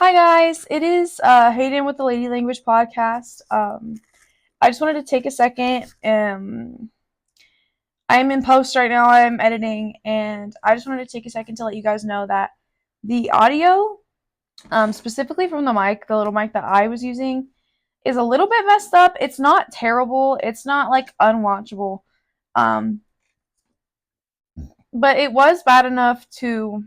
Hi guys, it is Hayden with the Lady Language Podcast. I just wanted to take a second. I'm in post right now. I'm editing, and I just wanted to take a second to let you guys know that the audio, specifically from the mic, the little mic that I was using, is a little bit messed up. It's not terrible. It's not like unwatchable, um, but it was bad enough to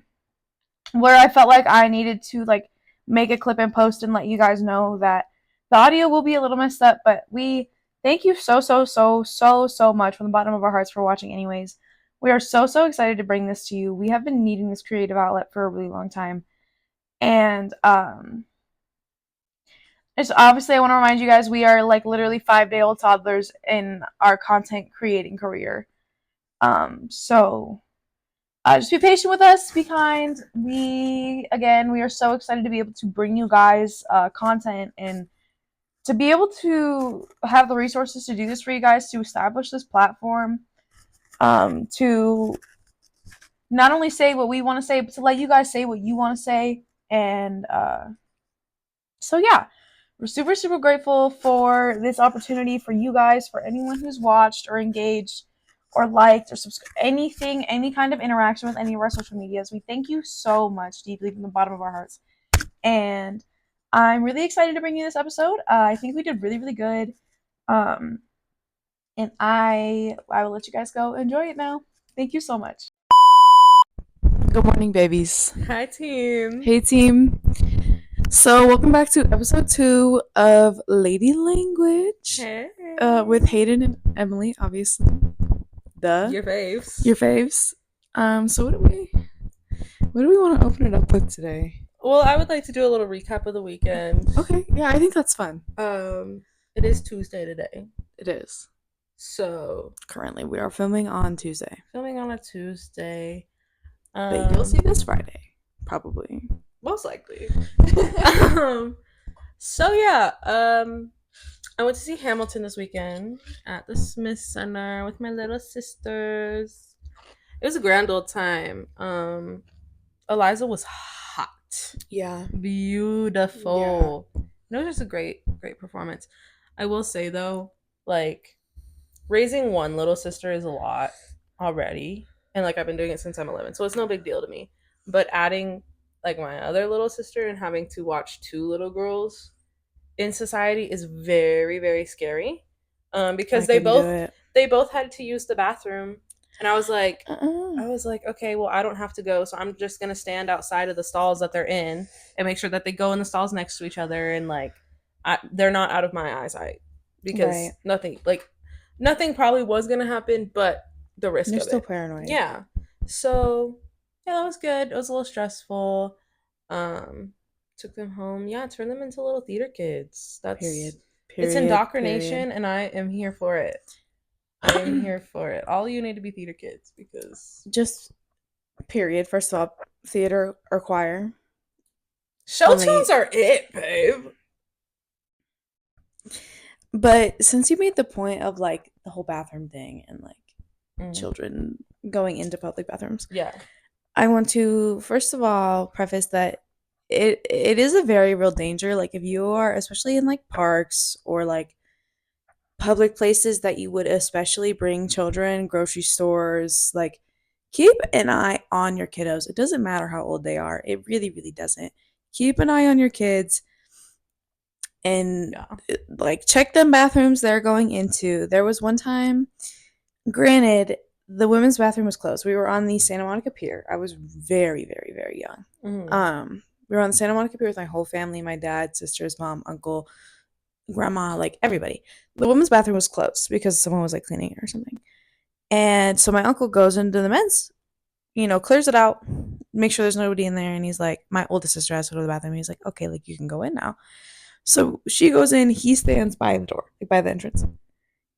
where I felt like I needed to like make a clip and post and let you guys know that the audio will be a little messed up, but we thank you so much from the bottom of our hearts for watching anyways. We are so excited to bring this to you. We have been needing this creative outlet for a really long time. And it's obviously I want to remind you guys we are like literally 5-day-old toddlers in our content creating career. So just be patient with us. Be kind. We are so excited to be able to bring you guys content and to be able to have the resources to do this for you guys, to establish this platform, to not only say what we want to say, but to let you guys say what you want to say. And so, yeah, we're super grateful for this opportunity for you guys, for anyone who's watched or engaged or liked or subscribed, anything, any kind of interaction with any of our social medias. We thank you so much deeply from the bottom of our hearts. And I'm really excited to bring you this episode. I think we did really good. And I will let you guys go enjoy it now. Thank you so much. Good morning, babies. Hi, team. Hey, team. So, welcome back to episode 2 of Lady Language. Hey. With Hayden and Emily, obviously. Your faves. Your faves. So what do we want to open it up with today? Well, I would like to do a little recap of the weekend. Okay, yeah, I think that's fun. It is Tuesday today. It is. So currently we are filming on Tuesday. Filming on a Tuesday. But you'll see this Friday, probably. Most likely. So yeah, I went to see Hamilton this weekend at the Smith Center with my little sisters. It was a grand old time. Eliza was hot. Yeah. Beautiful. Yeah. It was just a great performance. I will say though, like, raising one little sister is a lot already. And like I've been doing it since I'm 11, so it's no big deal to me. But adding like my other little sister and having to watch two little girls in society is very scary. Because they both had to use the bathroom, and I was like, okay, well, I don't have to go, so I'm just gonna stand outside of the stalls that they're in and make sure that they go in the stalls next to each other, and like they're not out of my eyesight, because nothing probably was gonna happen, but the risk You're of still it. paranoid. Yeah. So yeah, that was good. It was a little stressful. Took them home. Yeah, turned them into little theater kids. That's period. It's indoctrination, and I am here for it. I am here for it. All you need to be theater kids, because just period. First of all, theater or choir. Show tunes are it, babe. But since you made the point of like the whole bathroom thing and like children going into public bathrooms, yeah, I want to first of all preface that it is a very real danger. Like if you are, especially in like parks or like public places that you would especially bring children, grocery stores, like keep an eye on your kiddos. It doesn't matter how old they are. It really doesn't. Keep an eye on your kids and like check them bathrooms they're going into. There was one time, granted, the women's bathroom was closed. We were on the Santa Monica Pier. I was very young. Mm-hmm. We were on the Santa Monica Pier with my whole family, my dad, sisters, mom, uncle, grandma, like everybody. The women's bathroom was closed because someone was like cleaning it or something. And so my uncle goes into the men's, clears it out, make sure there's nobody in there. And he's like, my oldest sister has to go to the bathroom. He's like, okay, like you can go in now. So she goes in, he stands by the door, like by the entrance.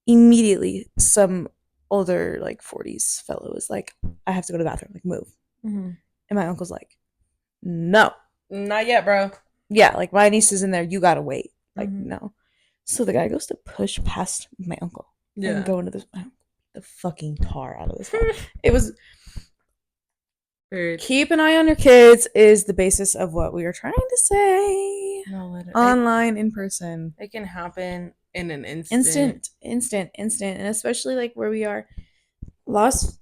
Immediately, some older, like 40s fellow is like, I have to go to the bathroom, like move. Mm-hmm. And my uncle's like, no. Not yet, bro. Yeah, like my niece is in there, you gotta wait. Like, no. So the guy goes to push past my uncle and go into this, the fucking tar out of this house. It was Keep an eye on your kids is the basis of what we are trying to say. No, online, in person. It can happen in an instant. Instant. And especially like where we are, Las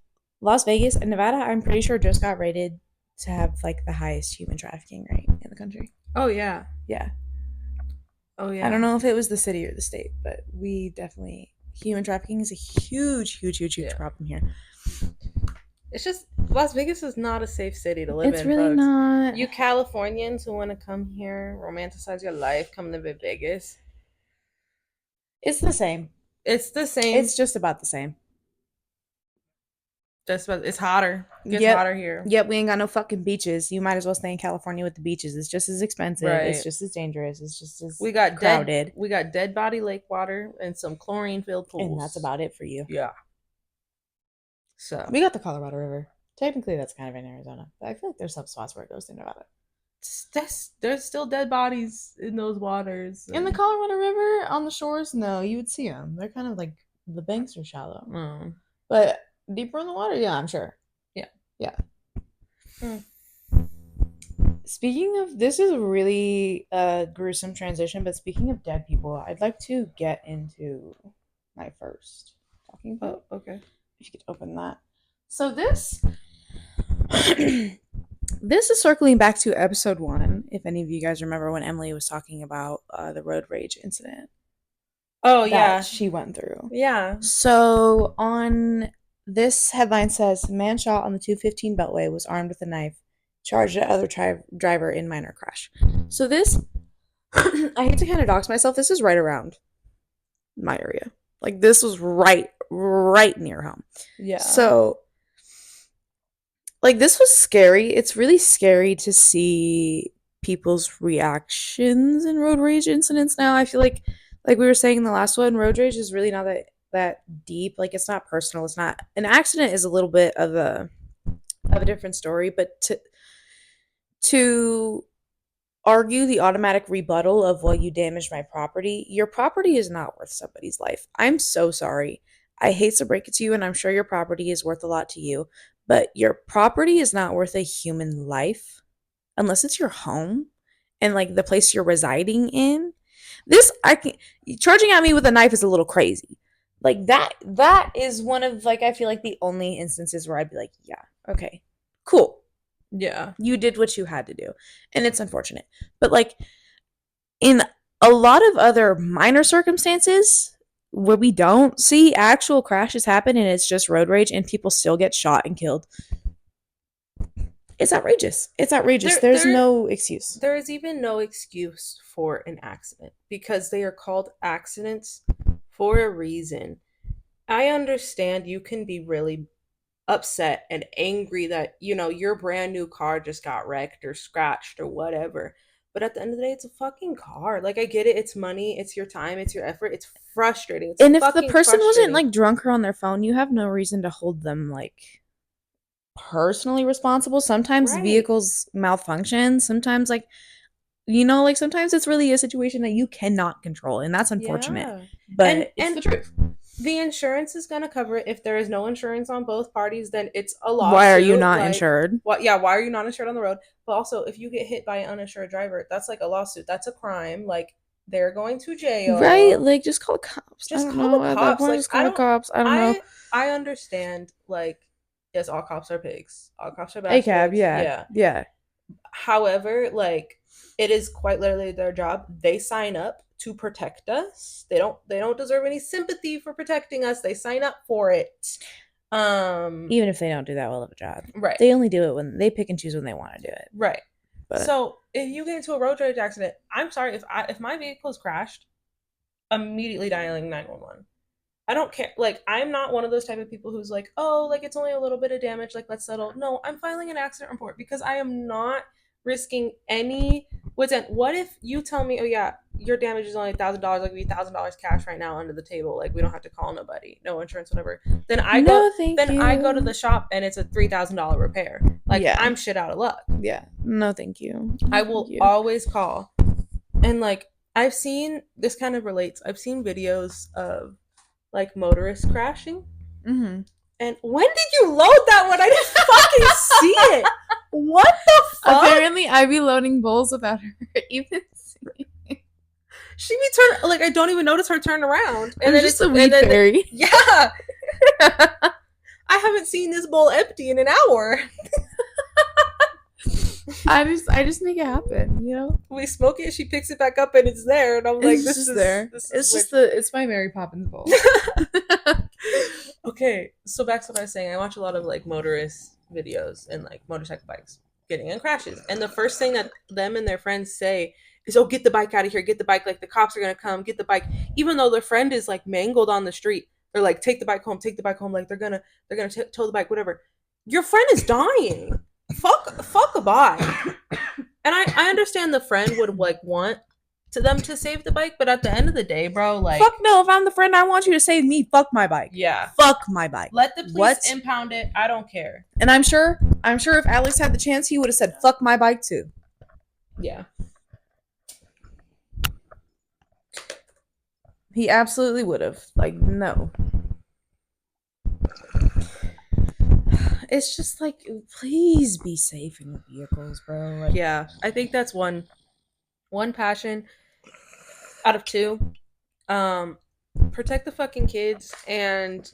Vegas and Nevada, I'm pretty sure just got rated to have like the highest human trafficking rate in the country. Oh yeah. Yeah. Oh yeah. I don't know if it was the city or the state, but we definitely, human trafficking is a huge problem here. It's just Las Vegas is not a safe city to live in. It's really not. You Californians who want to come here, romanticize your life, come live in Vegas. It's the same. It's the same. It's just about the same. It's hotter. It gets hotter here. Yep, we ain't got no fucking beaches. You might as well stay in California with the beaches. It's just as expensive. Right. It's just as dangerous. It's just as crowded. We got dead body lake water and some chlorine filled pools. And that's about it for you. Yeah. So we got the Colorado River. Technically, that's kind of in Arizona, but I feel like there's some spots where it goes to Nevada. There's still dead bodies in those waters. In the Colorado River, on the shores, no, you would see them. They're kind of like, the banks are shallow. But deeper in the water, yeah, I'm sure. Yeah. Speaking of, this is a really gruesome transition, but speaking of dead people, I'd like to get into my first talking point. Oh, okay. If you could open that. So this this is circling back to episode 1, if any of you guys remember when Emily was talking about the road rage incident. Oh, yeah. She went through. Yeah. So on this headline says, man shot on the 215 Beltway was armed with a knife, charged at other driver in minor crash. So this, I hate to kind of dox myself, this is right around my area. Like, this was right near home. Yeah. So, like, this was scary. It's really scary to see people's reactions in road rage incidents now. I feel like we were saying in the last one, road rage is really not that deep. Like, it's not personal. It's not, an accident is a little bit of a different story, but to argue the automatic rebuttal of, well, you damaged my property, your property is not worth somebody's life. I'm so sorry. I hate to break it to you, and I'm sure your property is worth a lot to you, but your property is not worth a human life unless it's your home and like the place you're residing in. This, charging at me with a knife is a little crazy. Like, that is one of, like, I feel like the only instances where I'd be like, yeah, okay, cool. Yeah. You did what you had to do. And it's unfortunate. But, like, in a lot of other minor circumstances where we don't see actual crashes happen and it's just road rage and people still get shot and killed, it's outrageous. It's outrageous. There's no excuse. There is even no excuse for an accident because they are called accidents for a reason. I understand you can be really upset and angry that, you know, your brand new car just got wrecked or scratched or whatever. But at the end of the day, it's a fucking car. Like, I get it. It's money. It's your time. It's your effort. It's frustrating. It's and if the person wasn't, like, drunk or on their phone, you have no reason to hold them, like, personally responsible. Sometimes vehicles malfunction. Sometimes, like, you know, like, sometimes it's really a situation that you cannot control, and that's unfortunate. Yeah. But it's the truth. The insurance is going to cover it. If there is no insurance on both parties, then it's a lawsuit. Why are you not insured? Why are you not insured on the road? But also, if you get hit by an uninsured driver, that's like a lawsuit. That's a crime. Like, they're going to jail. Right? Like, just call cops. Just call the cops. Like, just call the cops. I don't know. I understand, like, yes, all cops are pigs. All cops are bastards. ACAB, yeah. However, like, it is quite literally their job. They sign up to protect us. They don't deserve any sympathy for protecting us. They sign up for it. Even if they don't do that well of a job. Right. They only do it when they pick and choose when they want to do it. Right. But so if you get into a road rage accident, I'm sorry, if my vehicle is crashed, immediately dialing 911. I don't care. Like, I'm not one of those type of people who's like, oh, like, it's only a little bit of damage, like, let's settle. No, I'm filing an accident report because I am not risking any what's in. What if you tell me, oh yeah, your damage is only $1,000, I'll give you $1,000 cash right now under the table, like, we don't have to call nobody, no insurance, whatever. Then I go to the shop and it's a $3,000 repair. Like, yeah. I'm shit out of luck. Yeah. No, thank you. I will always call. And, like, I've seen, this kind of relates, I've seen videos of, like, motorists crashing. Mm-hmm. And when did you load that one? I didn't fucking see it. apparently I be loading bowls without her even seeing. She be turn like I don't even notice her turn around, and I'm then just it's a weed fairy. yeah. I haven't seen this bowl empty in an hour. I just make it happen, you know. We smoke it, she picks it back up, and it's there, and I'm like, It's just there. It's just it's my Mary Poppins bowl. Okay, so back to what I was saying. I watch a lot of like motorist videos and like motorcycle bikes getting in crashes, and the first thing that them and their friends say is, "Oh, get the bike out of here! Get the bike! Like the cops are gonna come! Get the bike!" Even though their friend is like mangled on the street, they're like, "Take the bike home! Take the bike home!" Like they're gonna tow the bike, whatever. Your friend is dying. Fuck a bike. And I understand the friend would like want to them to save the bike, but at the end of the day, bro, like fuck no. If I'm the friend, I want you to save me. Fuck my bike. Yeah, fuck my bike. Let the police impound it. I don't care. And I'm sure if Alex had the chance, he would have said fuck my bike too. Yeah, he absolutely would have. Like no. It's just like, please be safe in your vehicles, bro. Like, yeah, I think that's one passion out of two. Protect the fucking kids and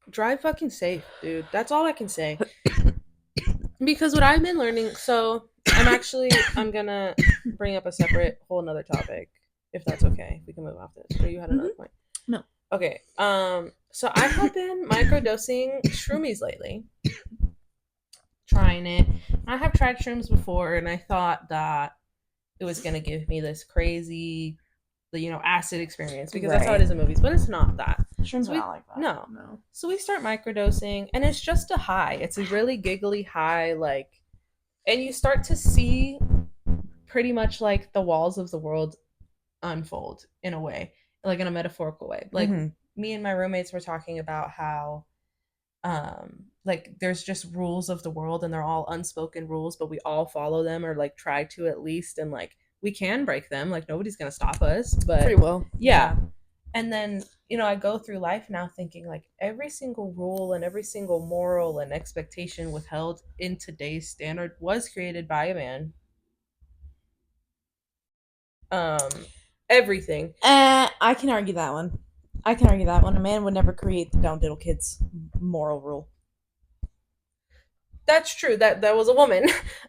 drive fucking safe, dude. That's all I can say. Because what I've been learning, so I'm gonna bring up a separate whole another topic, if that's okay. We can move off this. Or you had another point? No. Okay. So I have been microdosing shroomies lately. Trying it. I have tried shrooms before, and I thought that it was gonna give me this crazy, acid experience because that's how it is in movies, but it's not that. Shrooms are not like that. No. So we start microdosing, and it's just a high. It's a really giggly high, like, and you start to see pretty much like the walls of the world unfold in a way, like in a metaphorical way. Like me and my roommates were talking about how like there's just rules of the world and they're all unspoken rules, but we all follow them or like try to at least, and like we can break them, like nobody's gonna stop us, but pretty well. Yeah. And then I go through life now thinking like every single rule and every single moral and expectation withheld in today's standard was created by a man. Everything. I can argue that one. A man would never create the don't diddle kids moral rule. That's true. That was a woman.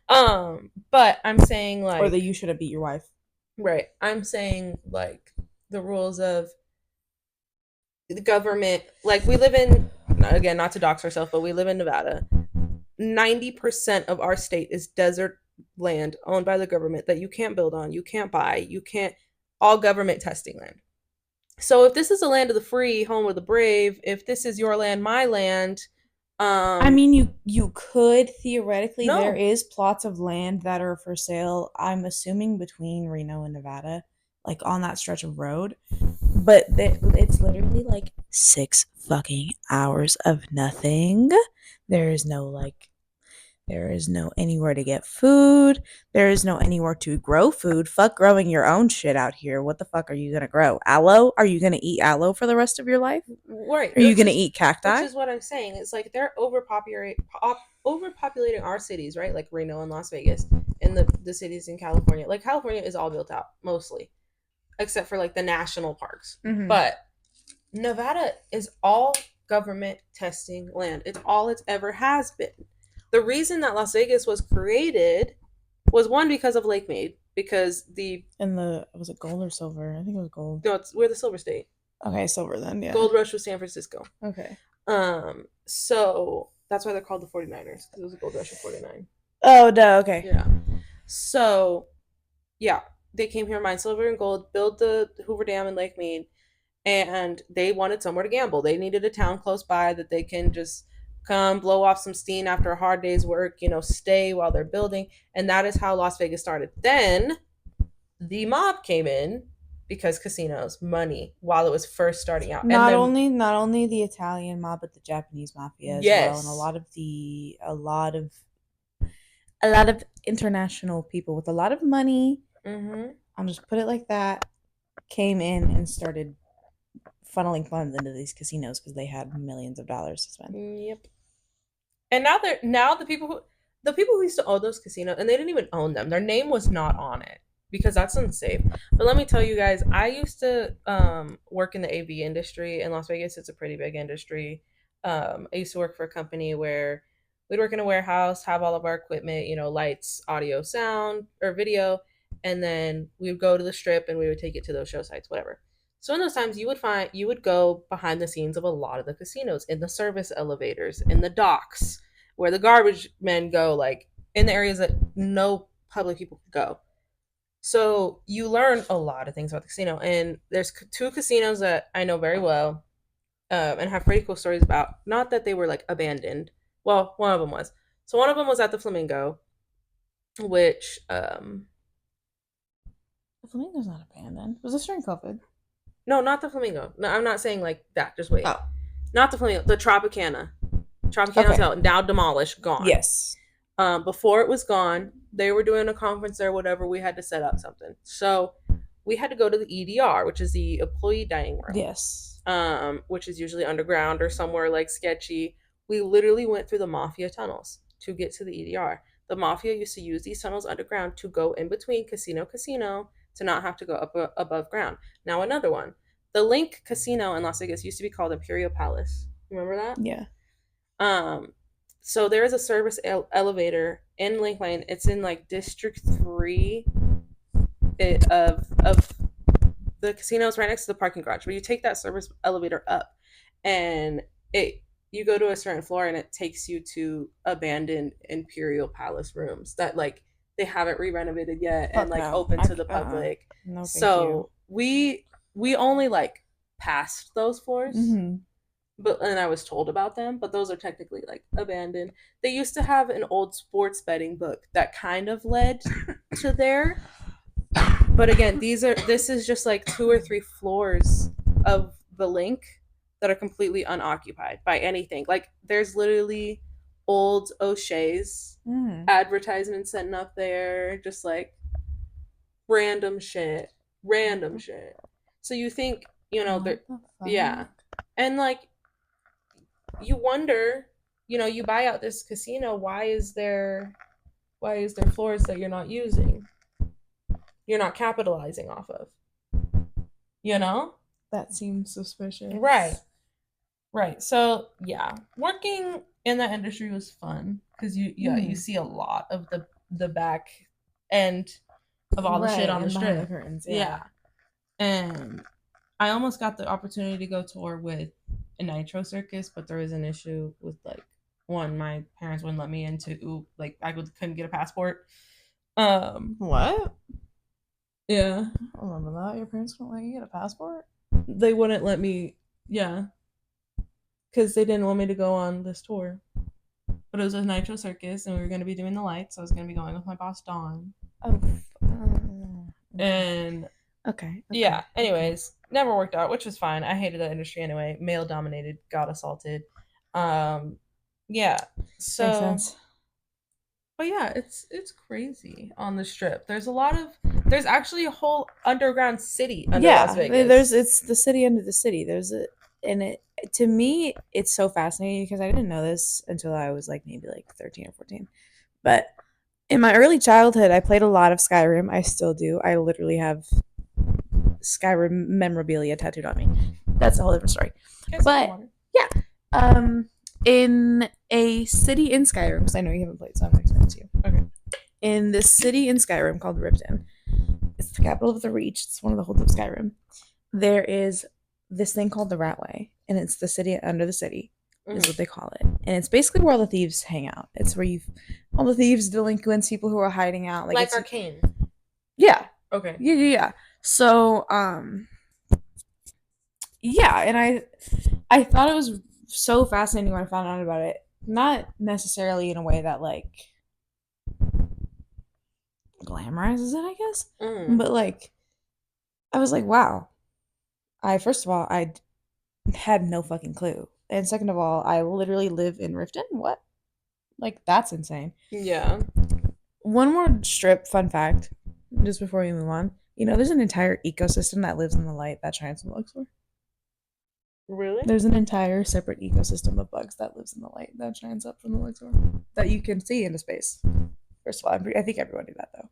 But I'm saying like, or that you should have beat your wife. Right. I'm saying like the rules of the government. Like we live in, again, not to dox ourselves, but we live in Nevada. 90% of our state is desert land owned by the government that you can't build on, you can't buy, you can't, all government testing land. So if this is a land of the free, home of the brave, if this is your land, my land, I mean, you could theoretically. No. There is plots of land that are for sale. I'm assuming between Reno and Nevada, like on that stretch of road. But it's literally like 6 fucking hours of nothing. There is no anywhere to get food. There is no anywhere to grow food. Fuck growing your own shit out here. What the fuck are you going to grow? Aloe? Are you going to eat aloe for the rest of your life? Right. Are you going to eat cacti? Which is what I'm saying. It's like they're overpopulating our cities, right? Like Reno and Las Vegas and the cities in California. Like California is all built out, mostly. Except for like the national parks. Mm-hmm. But Nevada is all government testing land. It's all it's ever has been. The reason that Las Vegas was created was one because of Lake Mead, because was it gold or silver? I think it was gold. No, we're the silver state. Okay, silver then, yeah. Gold rush was San Francisco. Okay. So that's why they're called the 49ers, because it was a gold rush of 49. Oh, no, okay. Yeah. So, yeah, they came here, mine silver and gold, build the Hoover Dam in Lake Mead, and they wanted somewhere to gamble. They needed a town close by that they can just come blow off some steam after a hard day's work, stay while they're building. And that is how Las Vegas started. Then the mob came in because casinos, money, while it was first starting out. Not only the Italian mob, but the Japanese mafia as well. And a lot of international people with a lot of money. Mm-hmm. I'll just put it like that. Came in and started funneling funds into these casinos because they had millions of dollars to spend. Yep. And now the people who the people who used to own those casinos, and they didn't even own them. Their name was not on it because that's unsafe. But let me tell you guys, I used to work in the AV industry in Las Vegas. It's a pretty big industry. I used to work for a company where we'd work in a warehouse, have all of our equipment, lights, audio, sound, or video, and then we would go to the strip and we would take it to those show sites, whatever. So in those times, you would go behind the scenes of a lot of the casinos, in the service elevators, in the docks, where the garbage men go, like in the areas that no public people could go. So you learn a lot of things about the casino, and there's two casinos that I know very well, and have pretty cool stories about. Not that they were like abandoned. Well, one of them was. So one of them was at the Flamingo, which The Flamingo's not abandoned. Was this during COVID? no, not the Flamingo. No, I'm not saying like that. Just wait. Oh. Not the Flamingo. The Tropicana. Tropicana Okay. Hotel, now demolished, gone. Yes. Before it was gone, they were doing a conference there, whatever. We had to set up something. So we had to go to the EDR, which is the employee dining room. Yes. Which is usually underground or somewhere like sketchy. We literally went through the mafia tunnels to get to the EDR. The mafia used to use these tunnels underground to go in between casino to not have to go up above ground. Now another one. The Link Casino in Las Vegas used to be called Imperial Palace. Remember that? Yeah. So there is a service elevator in Link Lane. It's in like District 3 of the casino. Is right next to the parking garage. But you take that service elevator up, and you go to a certain floor, and it takes you to abandoned Imperial Palace rooms that like they haven't re-renovated yet and like open to the public. No, thank So we only like passed those floors. Mm-hmm. But and I was told about them, but those are technically like abandoned. They used to have an old sports betting book that kind of led to there. But again, this is just like 2 or 3 floors of the Link that are completely unoccupied by anything. Like there's literally old O'Shea's advertisements sitting up there, just like random shit. Random shit. So you think, yeah. And like you wonder, you buy out this casino, why is there floors that you're not using? You're not capitalizing off of. That seems suspicious. Right. So yeah, working in that industry was fun because you see a lot of the back end of all the shit on the strip. The curtains, yeah. And I almost got the opportunity to go tour with a Nitro Circus, but there was an issue with like one, my parents wouldn't let me into, like I couldn't get a passport. What? Yeah. I don't remember that. Your parents wouldn't let you get a passport? They wouldn't let me, yeah. Because they didn't want me to go on this tour. But it was a Nitro Circus, and we were going to be doing the lights. So I was going to be going with my boss, Dawn. Oh. And okay. Yeah. Anyways, never worked out, which was fine. I hated that industry anyway. Male dominated, got assaulted. Yeah. So makes sense. But yeah, it's crazy on the strip. There's actually a whole underground city under Las Vegas. It's the city under the city. To me, it's so fascinating because I didn't know this until I was like maybe like 13 or 14. But in my early childhood, I played a lot of Skyrim. I still do. I literally have Skyrim memorabilia tattooed on me. That's a whole different story. But yeah, in a city in Skyrim, because I know you haven't played, so I'm going to explain it to you. Okay. In this city in Skyrim called Ripton, it's the capital of the Reach. It's one of the holds of Skyrim. There is this thing called the Ratway, and it's the city under the city, is what they call it. And it's basically where all the thieves hang out. It's where all the thieves, delinquents, people who are hiding out. Like Arcane. Yeah. Okay. Yeah. So, yeah, and I thought it was so fascinating when I found out about it. Not necessarily in a way that like glamorizes it, I guess. But like, I was like, wow. First of all, I had no fucking clue, and second of all, I literally live in Riften. What? Like, that's insane. Yeah. One more strip fun fact, just before we move on. There's an entire ecosystem that lives in the light that Transome looks for. Really? There's an entire separate ecosystem of bugs that lives in the light that shines up from the Luxor that you can see into space. First of all, I think everyone knew that though.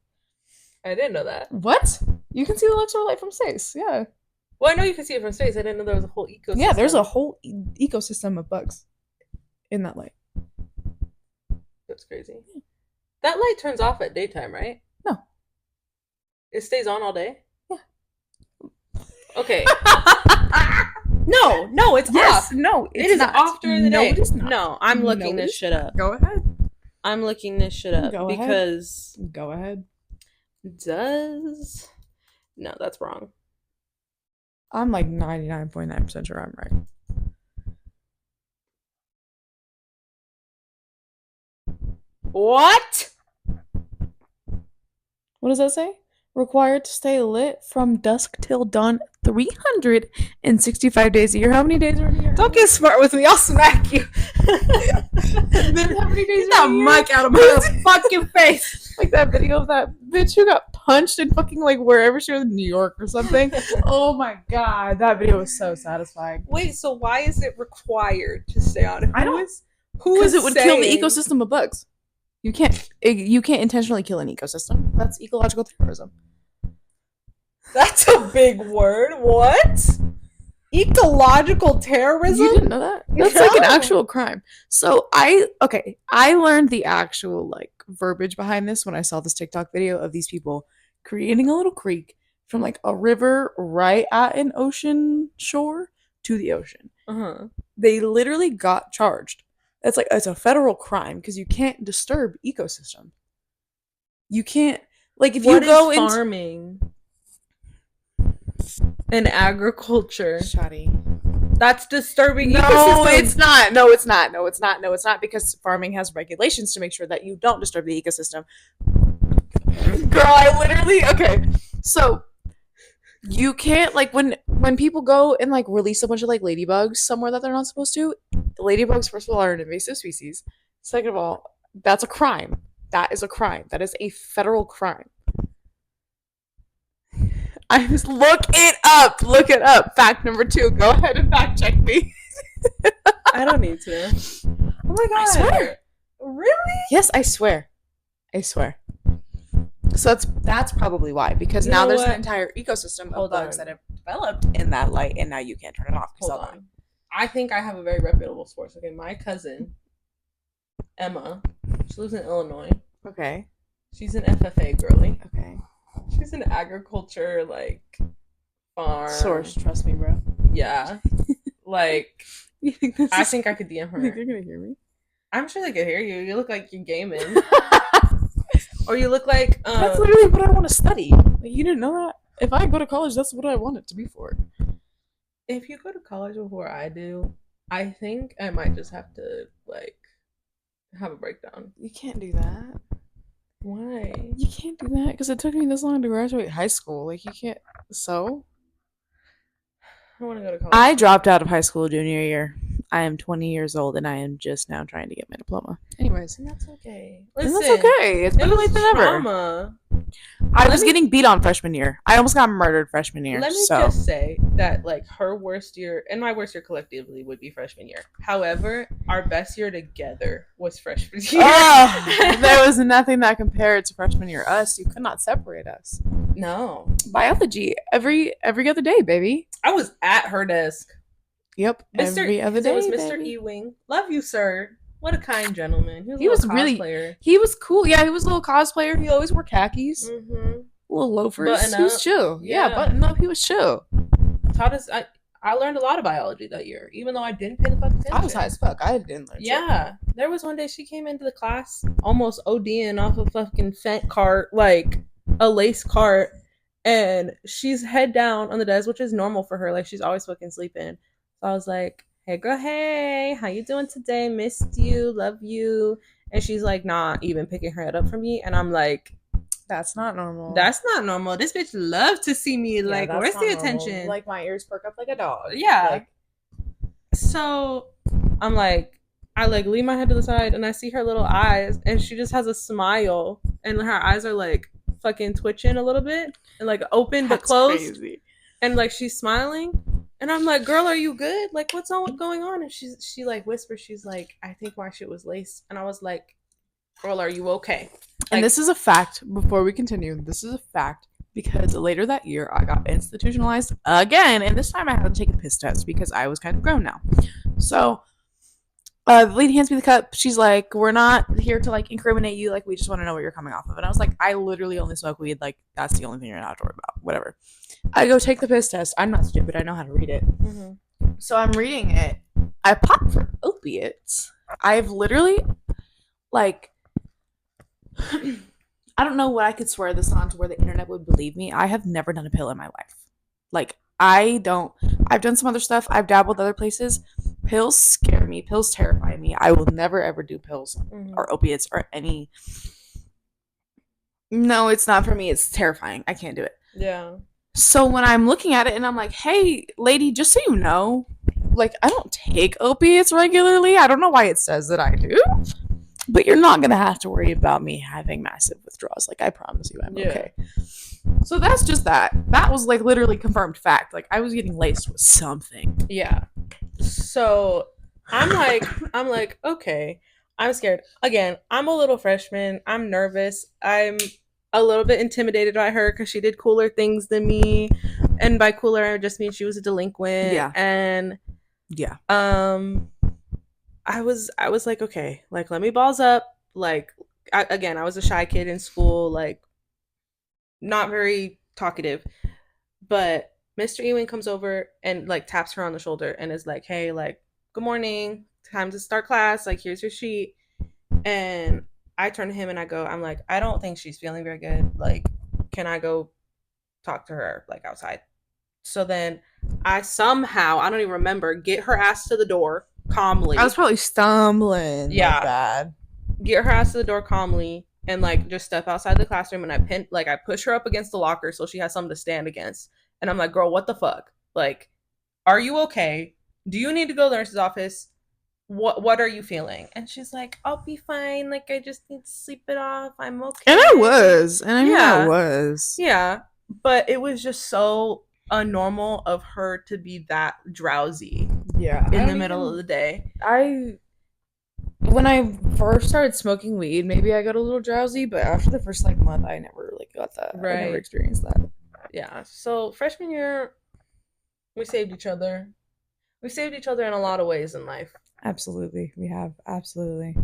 I didn't know that. What? You can see the Luxor light from space. Yeah. Well, I know you can see it from space. I didn't know there was a whole ecosystem. Yeah, there's a whole ecosystem of bugs in that light. That's crazy. That light turns off at daytime, right? No. It stays on all day? Yeah. Okay. No, it's Yes, off. no, It is not. off during the No, day. it is not. No, I'm looking No, it this is shit not. up. Go ahead. I'm looking this shit up Go ahead. because Go ahead. does no, that's wrong. I'm like 99.9% sure I'm right. What? What does that say? Required to stay lit from dusk till dawn 365 days a year. How many days are in a year? Don't get smart with me. I'll smack you. Then how many days Get that are in a year? mic out of my fucking face. Like that video of that bitch who got punched in fucking like wherever she was in New York or something. Oh my god, that video was so satisfying. Wait, so why is it required to stay on? I don't. Who Because is it would kill the saying- ecosystem of bugs. You can't intentionally kill an ecosystem. That's ecological terrorism. That's a big word. What? Ecological terrorism? You didn't know that? That's like an actual crime. So I learned the actual like verbiage behind this when I saw this TikTok video of these people creating a little creek from like a river right at an ocean shore to the ocean. Uh-huh. They literally got charged. It's a federal crime because you can't disturb ecosystem. You can't like if What you go is into farming and agriculture. Shoddy. That's disturbing No, ecosystem. it's not. No, it's not. No, it's not. No, it's not because farming has regulations to make sure that you don't disturb the ecosystem. Girl, I literally okay. So you can't like when people go and like release a bunch of like ladybugs somewhere that they're not supposed to. The ladybugs, first of all, are an invasive species. Second of all, that's a crime. That is a crime. That is a federal crime. I just look it up. Look it up. Fact number 2. Go ahead and fact check me. I don't need to. Oh my god. I swear. Really? Yes, I swear. I swear. So that's probably why. Because You now know there's what? an entire ecosystem of Hold bugs on. that have developed in that light, and now you can't turn it off. Hold on. I think I have a very reputable source. Okay, my cousin, Emma, she lives in Illinois. Okay. She's an FFA girly. Okay. She's an agriculture, like, farm. Source, trust me, bro. Yeah. Like, You think this I is- think I could DM You think her. they're gonna hear me? I'm sure they could hear you. You look like you're gaming. Or you look like, That's literally what I want to study. Like, you didn't know that? If I go to college, that's what I want it to be for. if you go to college before I do, I think I might just have to, like, have a breakdown. You can't do that. Why? You can't do that because it took me this long to graduate high school. Like, you can't. So? I want to go to college. I dropped out of high school junior year. I am 20 years old and I am just now trying to get my diploma. Anyways. And that's okay. And Listen, that's okay. It's it better was late than never. trauma. I Let was me- getting beat on freshman year. I almost got murdered freshman year. Let me so. just say that, like, her worst year and my worst year collectively would be freshman year. However, our best year together was freshman year. There was nothing that compared to freshman year us. You could not separate us. No, Biology every other day, baby. I was at her desk. Yep, every other day. It was Mr. baby. Ewing. Love you, sir. What a kind gentleman. He was really- cosplayer. He was cool. Yeah, he was a little cosplayer. He always wore khakis, Mm-hmm. little loafers. Button He was up. chill. Yeah, Yeah. button up. He was chill. Taught us. I learned a lot of biology that year, even though I didn't pay the fucking attention. I was high as fuck. I didn't learn. shit. Yeah, there was one day she came into the class almost ODing off a fucking Fent cart, like a lace cart, and she's head down on the desk, which is normal for her. Like, she's always fucking sleeping. So I was like, "Hey, girl, hey, how you doing today? Missed you, love you." And she's like, not even picking her head up for me, and I'm like, That's not normal. "That's not normal. This bitch loves to see me. Yeah, Like, that's where's not the normal. attention?" Like my ears perk up like a dog. Yeah. Like, So I'm like, I like leave my head to the side and I see her little eyes and she just has a smile and her eyes are like fucking twitching a little bit and like open but that's closed crazy. and like she's smiling And I'm like, girl, are you good? Like, what's going on? And she like whispers, she's like, I think my shit was laced. And I was like, girl, are you okay? And Like, this is a fact. Before we continue, this is a fact because later that year I got institutionalized again, and this time I had to take a piss test because I was kind of grown now. So the lady hands me the cup. She's like, "We're not here to like incriminate you. Like, we just want to know what you're coming off of." And I was like, "I literally only smoke weed. Like, that's the only thing you're not to worry about. Whatever." I go take the piss test. I'm not stupid. I know how to read it. So I'm reading it. I pop for opiates. I've literally like I don't know what I could swear this on to where the internet would believe me. I have never done a pill in my life. Like, I don't. I've done some other stuff. I've dabbled other places. Pills scare me. Pills terrify me. I will never ever do pills or opiates or any. No, it's not for me. It's terrifying. I can't do it. yeah. So when I'm looking at it and I'm like, hey, lady, just so you know, like, I don't take opiates regularly. I don't know why it says that I do. But you're not going to have to worry about me having massive withdrawals. Like, I promise you, I'm okay. So that's just that. That was, like, literally confirmed fact. Like, I was getting laced with something. Yeah. So I'm like, okay. I'm scared. Again, I'm a little freshman. I'm nervous. I'm a little bit intimidated by her because she did cooler things than me. And by cooler, I just mean she was a delinquent. Yeah. And Yeah. I was like, okay, like let me balls up. Like again, I was a shy kid in school, like not very talkative. But Mr. Ewing comes over and like taps her on the shoulder and is like, hey, like, good morning. Time to start class. Like, here's your sheet. And I turn to him and I go, I'm like, I don't think she's feeling very good. Like, can I go talk to her like outside? So then I somehow, I don't even remember, get her ass to the door calmly. I was probably stumbling. Yeah. Like bad. Get her ass to the door calmly and like just step outside the classroom and I push her up against the locker so she has something to stand against. And I'm like, girl, what the fuck? Like, are you okay? Do you need to go to the nurse's office? What are you feeling? And she's like, I'll be fine. Like, I just need to sleep it off. I'm okay. And I was. And I mean, Yeah. I was. Yeah. But it was just so unnormal of her to be that drowsy. Yeah. In the middle of the day. When I first started smoking weed, maybe I got a little drowsy, but after the first like month, I never really got that. Right. I never experienced that. Yeah. So freshman year, we saved each other. We saved each other in a lot of ways in life. Absolutely, we have absolutely.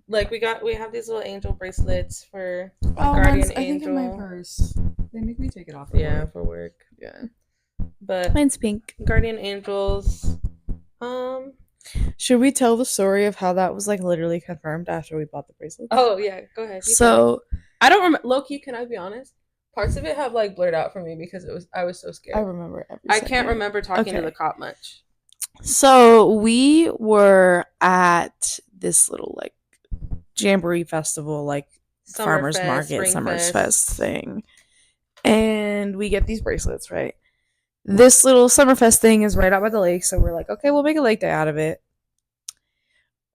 Like we have these little angel bracelets for guardian angel. I think in my purse. They make me take it off. For work. Yeah. But mine's pink. Guardian angels. Should we tell the story of how that was like literally confirmed after we bought the bracelets? Oh yeah, go ahead. So I don't remember. Low key, can I be honest? Parts of it have like blurred out for me because I was so scared. I remember everything. I can't remember talking to the cop much. So we were at this little like jamboree festival, like farmers market, Summers Fest thing, and we get these bracelets, right? This little Summerfest thing is right out by the lake, so we're like, okay, we'll make a lake day out of it.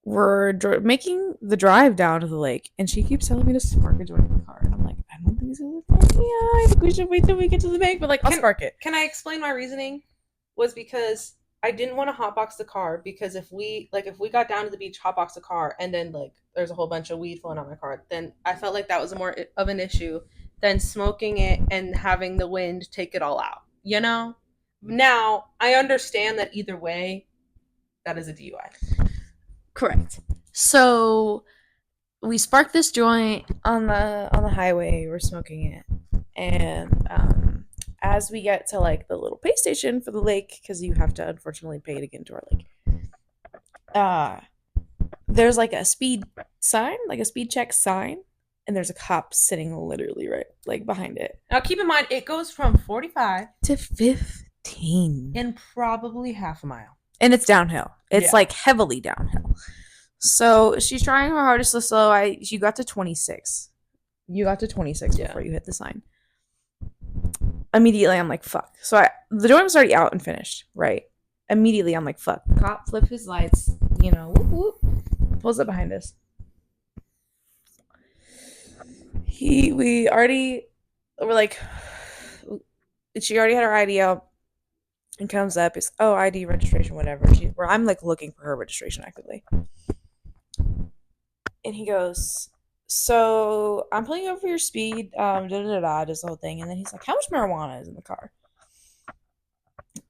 We're making the drive down to the lake, and she keeps telling me to spark a joint in the car, and I'm like, I don't think so. Yeah, I think we should wait till we get to the bank, but like, I'll spark it. Can I explain my reasoning? Was because I didn't want to hotbox the car because if we got down to the beach, hotbox the car, and then like there's a whole bunch of weed flowing out my car, then I felt like that was more of an issue than smoking it and having the wind take it all out. You know? Now I understand that either way, that is a DUI. Correct. So we sparked this joint on the highway. We're smoking it, and as we get to like the little pay station for the lake, because you have to unfortunately pay to get into our lake, there's like a speed sign, like a speed check sign, and there's a cop sitting literally right like behind it. Now keep in mind it goes from 45 to 15 in probably half a mile. And it's downhill. It's like heavily downhill. So she's trying her hardest to slow. You got to 26. You got to 26 before you hit the sign. Immediately, I'm like, fuck. So the joint was already out and finished, right? Immediately, I'm like, fuck. Cop flipped his lights, whoop, whoop, pulls up behind us. She already had her ID out. and comes up. Is ID registration, whatever. I'm like looking for her registration actively, and he goes, "So I'm pulling over your speed. Da da da da. Does the whole thing, and then he's like, "How much marijuana is in the car?"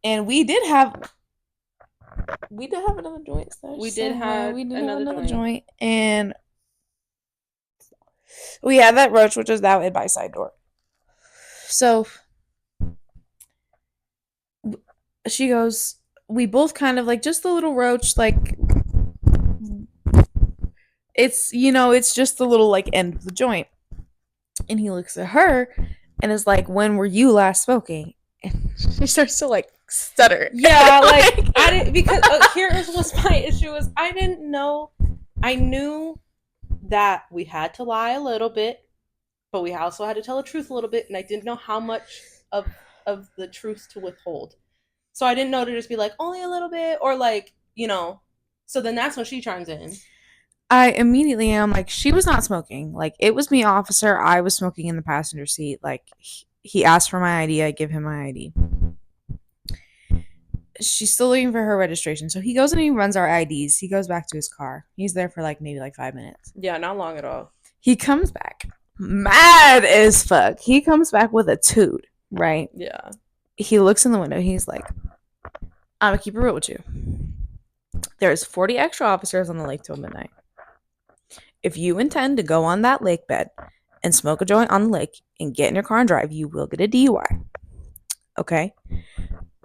And we did have another joint. We did have another joint, and we had that roach, which was that way by side door. So she goes, we both kind of like just the little roach, like it's it's just the little like end of the joint. And he looks at her and is like, "When were you last smoking?" And she starts to like stutter. Yeah, like I didn't, because here was my issue is I didn't know. I knew that we had to lie a little bit, but we also had to tell the truth a little bit, and I didn't know how much of the truth to withhold. So I didn't know to just be like only a little bit, or like So then that's when she chimes in. I immediately am like, she was not smoking. Like, it was me, officer. I was smoking in the passenger seat. Like, he asked for my ID. I give him my ID. She's still looking for her registration. So he goes and he runs our IDs. He goes back to his car. He's there for like maybe like 5 minutes. Yeah, not long at all. He comes back mad as fuck. He comes back with a toot, right? Yeah. He looks in the window. He's like, "I'm gonna keep it real with you. There's 40 extra officers on the lake till midnight. If you intend to go on that lake bed and smoke a joint on the lake and get in your car and drive, you will get a DUI. Okay?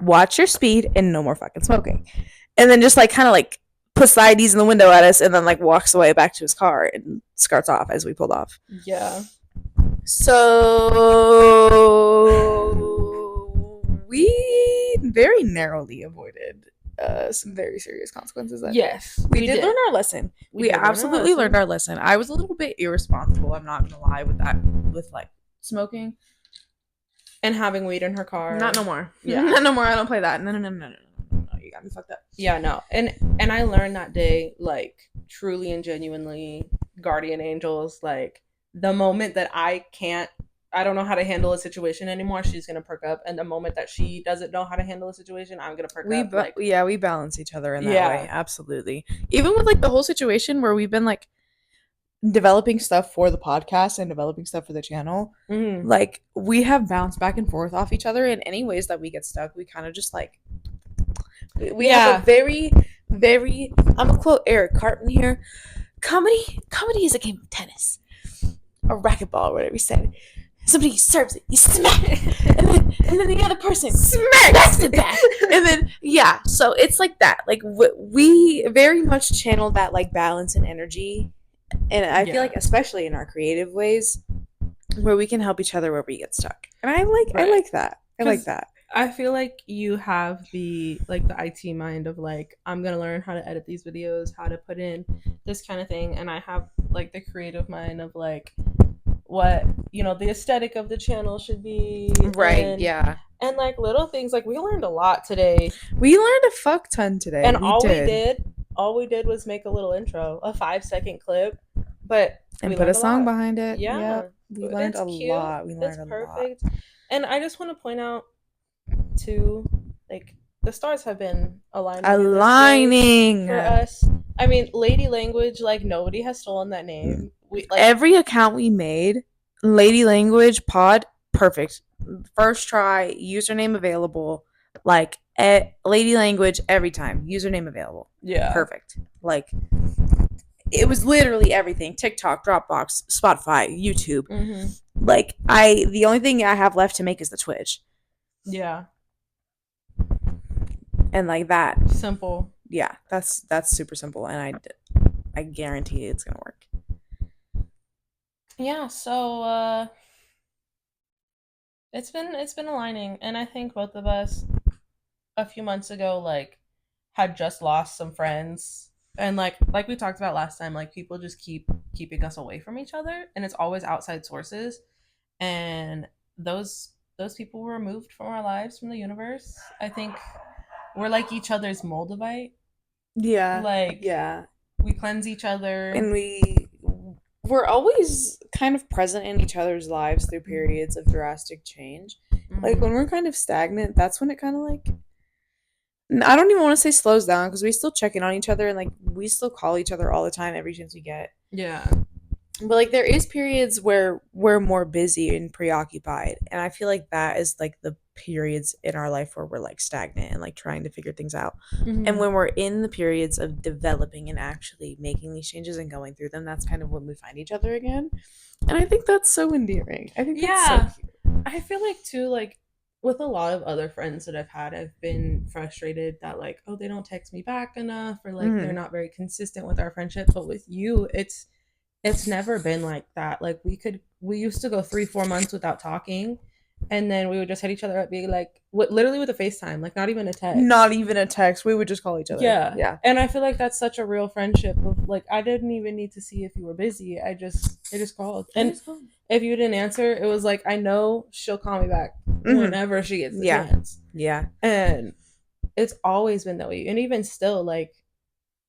Watch your speed and no more fucking smoking." And then just like kind of like puts the IDs in the window at us and then like walks away back to his car and skirts off as we pulled off. Yeah. So we very narrowly avoided some very serious consequences. Yes, we did learn our lesson. We absolutely learned our lesson. I was a little bit irresponsible. I'm not gonna lie with that, with like smoking and having weed in her car. Not no more. Yeah, not no more. I don't play that. No. You got me fucked up. Yeah, no. And I learned that day, like, truly and genuinely, guardian angels, like, the moment that I don't know how to handle a situation anymore, she's gonna perk up, and the moment that she doesn't know how to handle a situation, I'm gonna perk up. We balance each other in that way. Absolutely. Even with like the whole situation where we've been like developing stuff for the podcast and developing stuff for the channel, like we have bounced back and forth off each other in any ways that we get stuck. We kind of just like we have a very, very, I'm gonna quote Eric Cartman here, comedy is a game of tennis or racquetball or whatever he said. Somebody serves it, you smack it, and then the other person smacks it back, and then so it's like that. Like we very much channeled that like balance and energy, and I feel like especially in our creative ways, where we can help each other where we get stuck, and I like that. I like that. I feel like you have the IT mind of like, I'm gonna learn how to edit these videos, how to put in this kind of thing, and I have like the creative mind of like what the aesthetic of the channel should be, right? And like little things. Like we learned a lot today. We learned a fuck ton today, and all we did was make a little intro, a 5-second clip, but and put a song behind it. Yeah, we learned a lot. We learned perfect. And I just want to point out too, like the stars have been aligning for us. I mean, Lady Language, like nobody has stolen that name. We like every account we made, Lady Language Pod, perfect. First try, username available. Like Lady Language every time, username available. Yeah, perfect. Like it was literally everything: TikTok, Dropbox, Spotify, YouTube. Like the only thing I have left to make is the Twitch. Yeah. And like that simple. Yeah, that's super simple, and I guarantee it's gonna work. Yeah, so it's been aligning, and I think both of us a few months ago like had just lost some friends, and like we talked about last time, like people just keeping us away from each other, and it's always outside sources, and those people were removed from our lives, from the universe. I think we're like each other's Moldavite. Yeah. Like yeah. We cleanse each other, and we're always kind of present in each other's lives through periods of drastic change. Like when we're kind of stagnant, that's when it kind of like I don't even want to say slows down because we still check in on each other and like we still call each other all the time every chance we get. Yeah. But like there is periods where we're more busy and preoccupied, and I feel like that is like the periods in our life where we're like stagnant and like trying to figure things out. Mm-hmm. And when we're in the periods of developing and actually making these changes and going through them, that's kind of when we find each other again. And I think that's so endearing. I think that's so cute. I feel like too, like with a lot of other friends that I've had, I've been frustrated that like, oh, they don't text me back enough, or like they're not very consistent with our friendship. But with you, it's never been like that. Like we used to go 3-4 months without talking, and then we would just hit each other up, being like, literally with a FaceTime, like not even a text. Not even a text. We would just call each other. Yeah. And I feel like that's such a real friendship of like, I didn't even need to see if you were busy. I just called. And if you didn't answer, it was like, I know she'll call me back whenever she gets the chance. Yeah. And it's always been that way. And even still, like,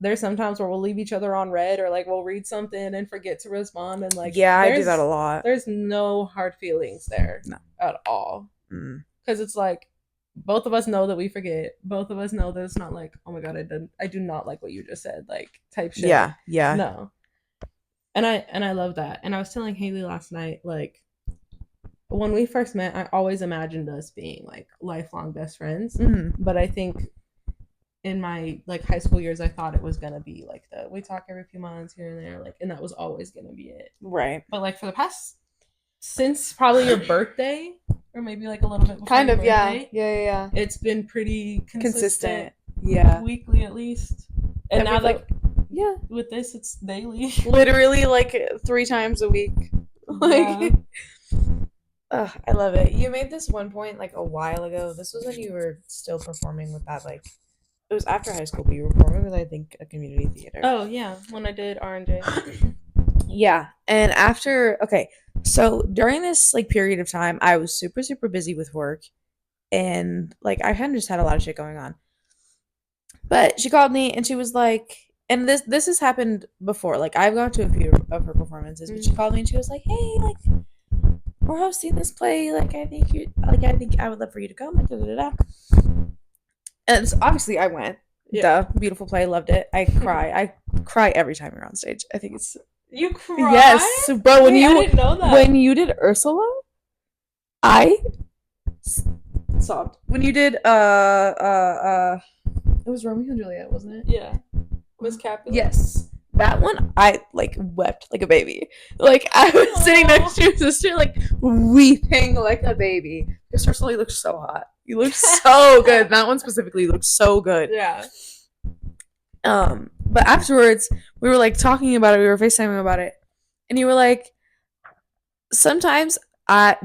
there's sometimes where we'll leave each other on red, or like we'll read something and forget to respond. And like, yeah, I do that a lot. There's no hard feelings there at all. Because it's like, both of us know that we forget. Both of us know that it's not like, oh my god, I do not like what you just said, like type shit. Yeah. No. And I love that. And I was telling Haley last night, like, when we first met, I always imagined us being like lifelong best friends. But I think in my like high school years, I thought it was gonna be like we talk every few months here and there, like, and that was always gonna be it. Right. But like for the past, since probably your birthday, or maybe like a little bit before kind of, your birthday, yeah. It's been pretty consistent. Yeah. Weekly at least. And now like with this it's daily. Literally like 3 times a week. Like I love it. You made this one point like a while ago. This was when you were still performing with that, like, it was after high school, but you were performing with, I think, a community theater. Oh yeah, when I did R&J. Yeah. And after, okay, so during this like period of time, I was super, super busy with work, and like I kind of just had a lot of shit going on. But she called me and she was like, and this has happened before. Like I've gone to a few of her performances, but she called me and she was like, "Hey, like we're hosting this play. Like I think I would love for you to come." And so obviously I went. Yeah. Duh, beautiful play, loved it. I cry every time you're on stage. I think it's You cry? Yes, bro. When I didn't know that. When you did Ursula, I sobbed. When you did it was Romeo and Juliet, wasn't it? Yeah. Miss Capulet? Yes. That one, I like wept like a baby. Like I was sitting next to your sister, like weeping like a baby. Your Ursula looks so hot. You look so good. That one specifically looked so good. Yeah. But afterwards, we were like talking about it. We were FaceTiming about it, and you were like, sometimes I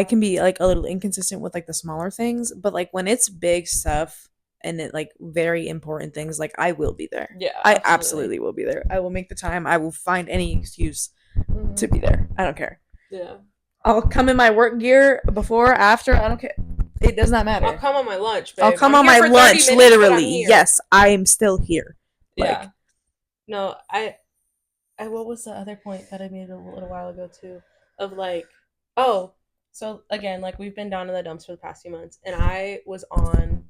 can be like a little inconsistent with like the smaller things, but like when it's big stuff and it like very important things, like I will be there. Yeah, I absolutely will be there. I will make the time. I will find any excuse to be there. I don't care. Yeah. I'll come in my work gear before, after. I don't care. It does not matter. I'll come on my lunch, babe. I'll come on my lunch, literally. Yes, I am still here. Yeah. Like, no, I what was the other point that I made a little while ago too? Of like, oh, so again, like we've been down in the dumps for the past few months, and I was on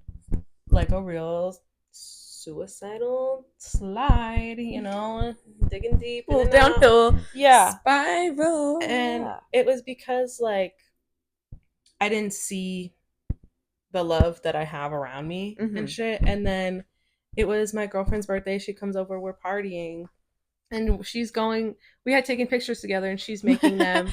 like a real suicidal slide, you know, digging deep, well, downhill, spiral, and it was because like I didn't see the love that I have around me and shit, and then it was my girlfriend's birthday. She comes over, we're partying, and we had taken pictures together, and she's making them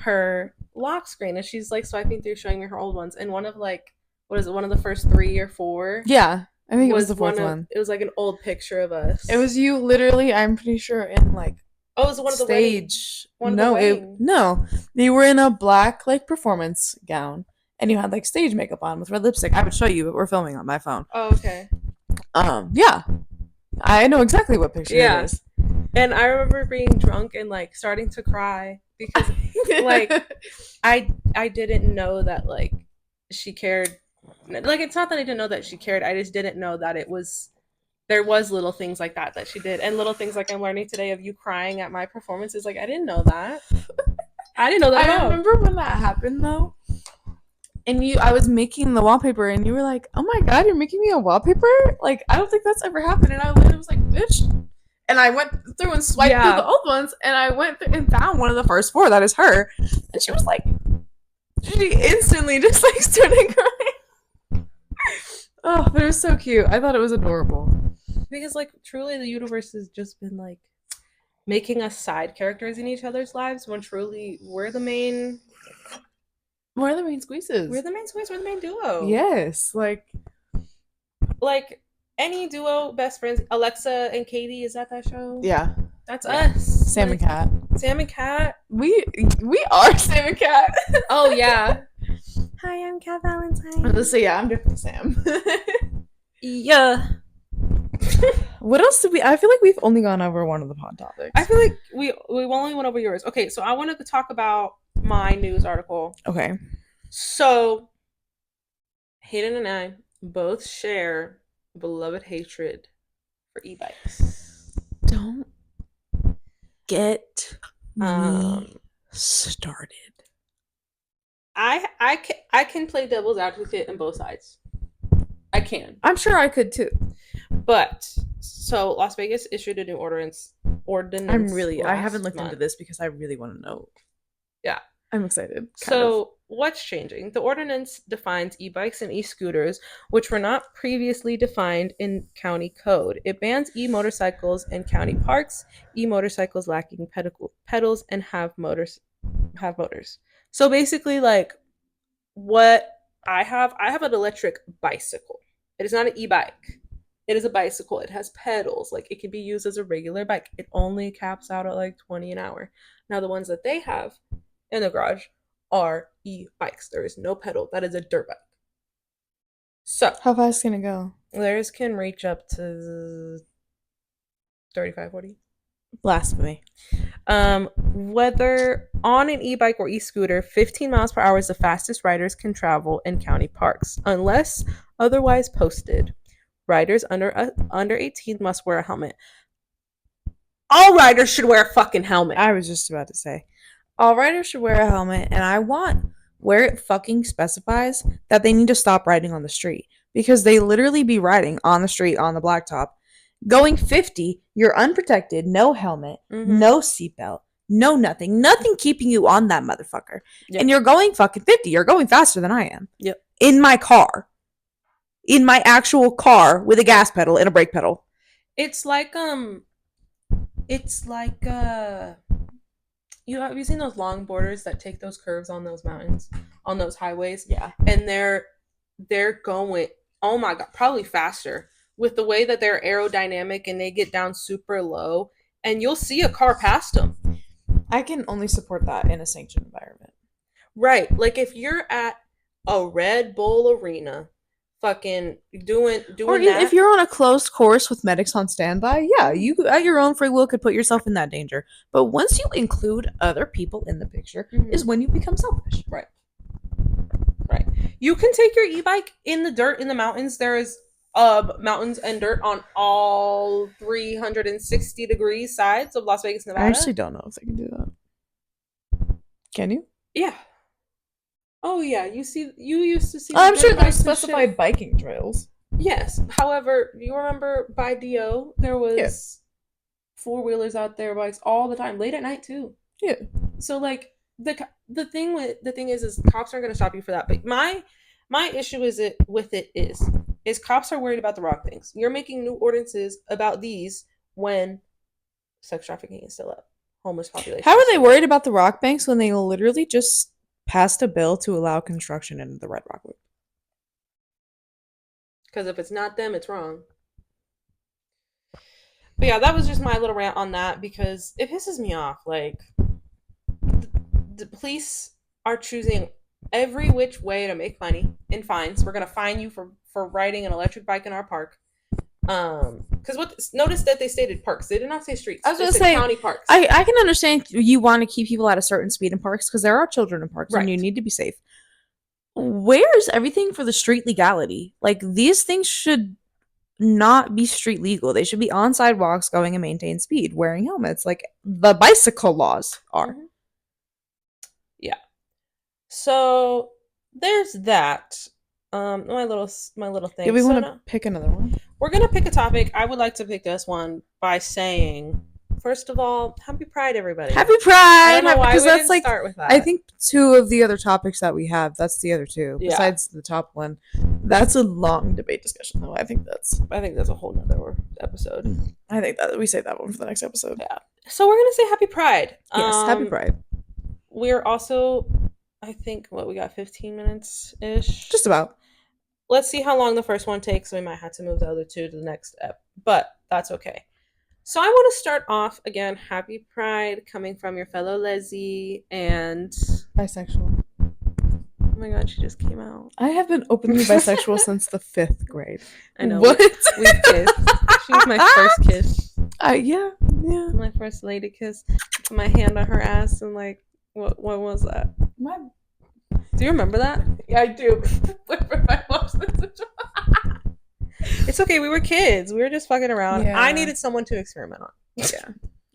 her lock screen, and she's like swiping through, showing me her old ones, and one of like, what is it, one of the first 3 or 4? Yeah, I think it was the 4th one. It was like an old picture of us. It was you, literally, I'm pretty sure, in like, oh, it was one of the stage. No, you were in a black like performance gown, and you had like stage makeup on with red lipstick. I would show you, but we're filming on my phone. Oh, okay. Yeah, I know exactly what picture it is. And I remember being drunk and like starting to cry because like I didn't know that like she cared. Like it's not that I didn't know that she cared. I just didn't know that there was little things like that she did, and little things like I'm learning today of you crying at my performances. Like I didn't know that. I didn't know that. I remember when that happened though. And I was making the wallpaper, and you were like, "Oh my god, you're making me a wallpaper? Like, I don't think that's ever happened." And I literally was like, "Bitch." And I went through and swiped through the old ones, and I went through and found one of the first 4. That is her. And she was like, she instantly just like started crying. Oh, but it was so cute. I thought it was adorable. Because like truly the universe has just been like making us side characters in each other's lives when truly we're the main squeezes. we're the main squeeze, we're the main duo. Yes, like any duo best friends. Alexa and Katie, is that show? Yeah, that's us. Sam like, and Cat. Sam and Cat. We are Sam and Cat. Oh yeah. Hi, I'm Cat Valentine. Let's say, yeah, I'm definitely Sam. Yeah. What else did we? I feel like we've only gone over one of the pod topics. I feel like we only went over yours. Okay, so I wanted to talk about my news article. Okay. So Hayden and I both share beloved hatred for e-bikes. Don't get me started. I can play devil's advocate on both sides. I can. I'm sure I could too. But so Las Vegas issued a new ordinance. I haven't looked into this because I really want to know. Yeah. I'm excited. So what's changing? The ordinance defines e-bikes and e-scooters, which were not previously defined in county code. It bans e-motorcycles in county parks, e-motorcycles lacking pedals, and have motors. So basically, like what I have an electric bicycle. It is not an e-bike. It is a bicycle. It has pedals. Like it can be used as a regular bike. It only caps out at like 20 an hour. Now the ones that they have in the garage are e-bikes. There is no pedal. That is a dirt bike. So how fast can it go? Theirs can reach up to 35, 40. Blasphemy. Whether on an e-bike or e-scooter, 15 miles per hour is the fastest riders can travel in county parks, unless otherwise posted. Riders under 18 must wear a helmet. All riders should wear a fucking helmet. I was just about to say, all riders should wear a helmet, and I want where it fucking specifies that they need to stop riding on the street, because they literally be riding on the street on the blacktop, going 50. You're unprotected, no helmet, no seatbelt, no nothing keeping you on that motherfucker, and you're going fucking 50. You're going faster than I am. Yep. In my car. In my actual car with a gas pedal and a brake pedal. It's like have you seen those longboarders that take those curves on those mountains, on those highways? Yeah. And they're going, oh my god, probably faster with the way that they're aerodynamic, and they get down super low, and you'll see a car past them. I can only support that in a sanctioned environment. Right. Like if you're at a Red Bull arena fucking doing or that. If you're on a closed course with medics on standby, yeah, you at your own free will could put yourself in that danger. But once you include other people in the picture is when you become selfish. Right. You can take your e-bike in the dirt in the mountains. There is mountains and dirt on all 360 degrees sides of Las Vegas, Nevada. I actually don't know if they can do that. Can you? Yeah. Oh yeah, you used to see. I'm sure there's specified biking trails. Yes. However, you remember by DO there was 4-wheelers out there, bikes all the time, late at night too. Yeah. So like the thing is cops aren't going to stop you for that. But my issue is cops are worried about the wrong things. You're making new ordinances about these when sex trafficking is still up, homeless population. How are they worried about the rock banks when they literally just passed a bill to allow construction into the Red Rock Loop? Because if it's not them, it's wrong. But yeah, that was just my little rant on that, because it pisses me off. Like, the police are choosing every which way to make money in fines. We're gonna fine you for riding an electric bike in our park. Because notice that they stated parks. They did not say streets. I was gonna say county parks. I can understand you want to keep people at a certain speed in parks because there are children in parks and you need to be safe. Where's everything for the street legality? Like, these things should not be street legal. They should be on sidewalks, going and maintain speed, wearing helmets, like the bicycle laws are. Yeah. So there's that. My little thing. Do we So want to now pick another one? we're gonna pick a topic. I would like to pick this one by saying, first of all, Happy Pride, everybody. Happy Pride! I don't know why because we that's didn't like start with that. I think 2 of the other topics that we have. That's the other 2 Yeah. besides the top one. That's a long debate discussion, though. I think that's a whole nother episode. I think that we save that one for the next episode. Yeah. So we're gonna say Happy Pride. Yes, Happy Pride. We're also, I think, we got 15 minutes ish. Just about. Let's see how long the first one takes. We might have to move the other 2 to the next step, but that's okay. So I want to start off again. Happy Pride, coming from your fellow Leslie and Bisexual. oh my god, she just came out. I have been openly bisexual since the 5th grade. I know. What? We kissed. She was my first kiss. Yeah. My first lady kiss. Put my hand on her ass and like, what was that? Do you remember that? Yeah, I do. My mom's It's okay. We were kids. We were just fucking around. Yeah. I needed someone to experiment on. Yeah.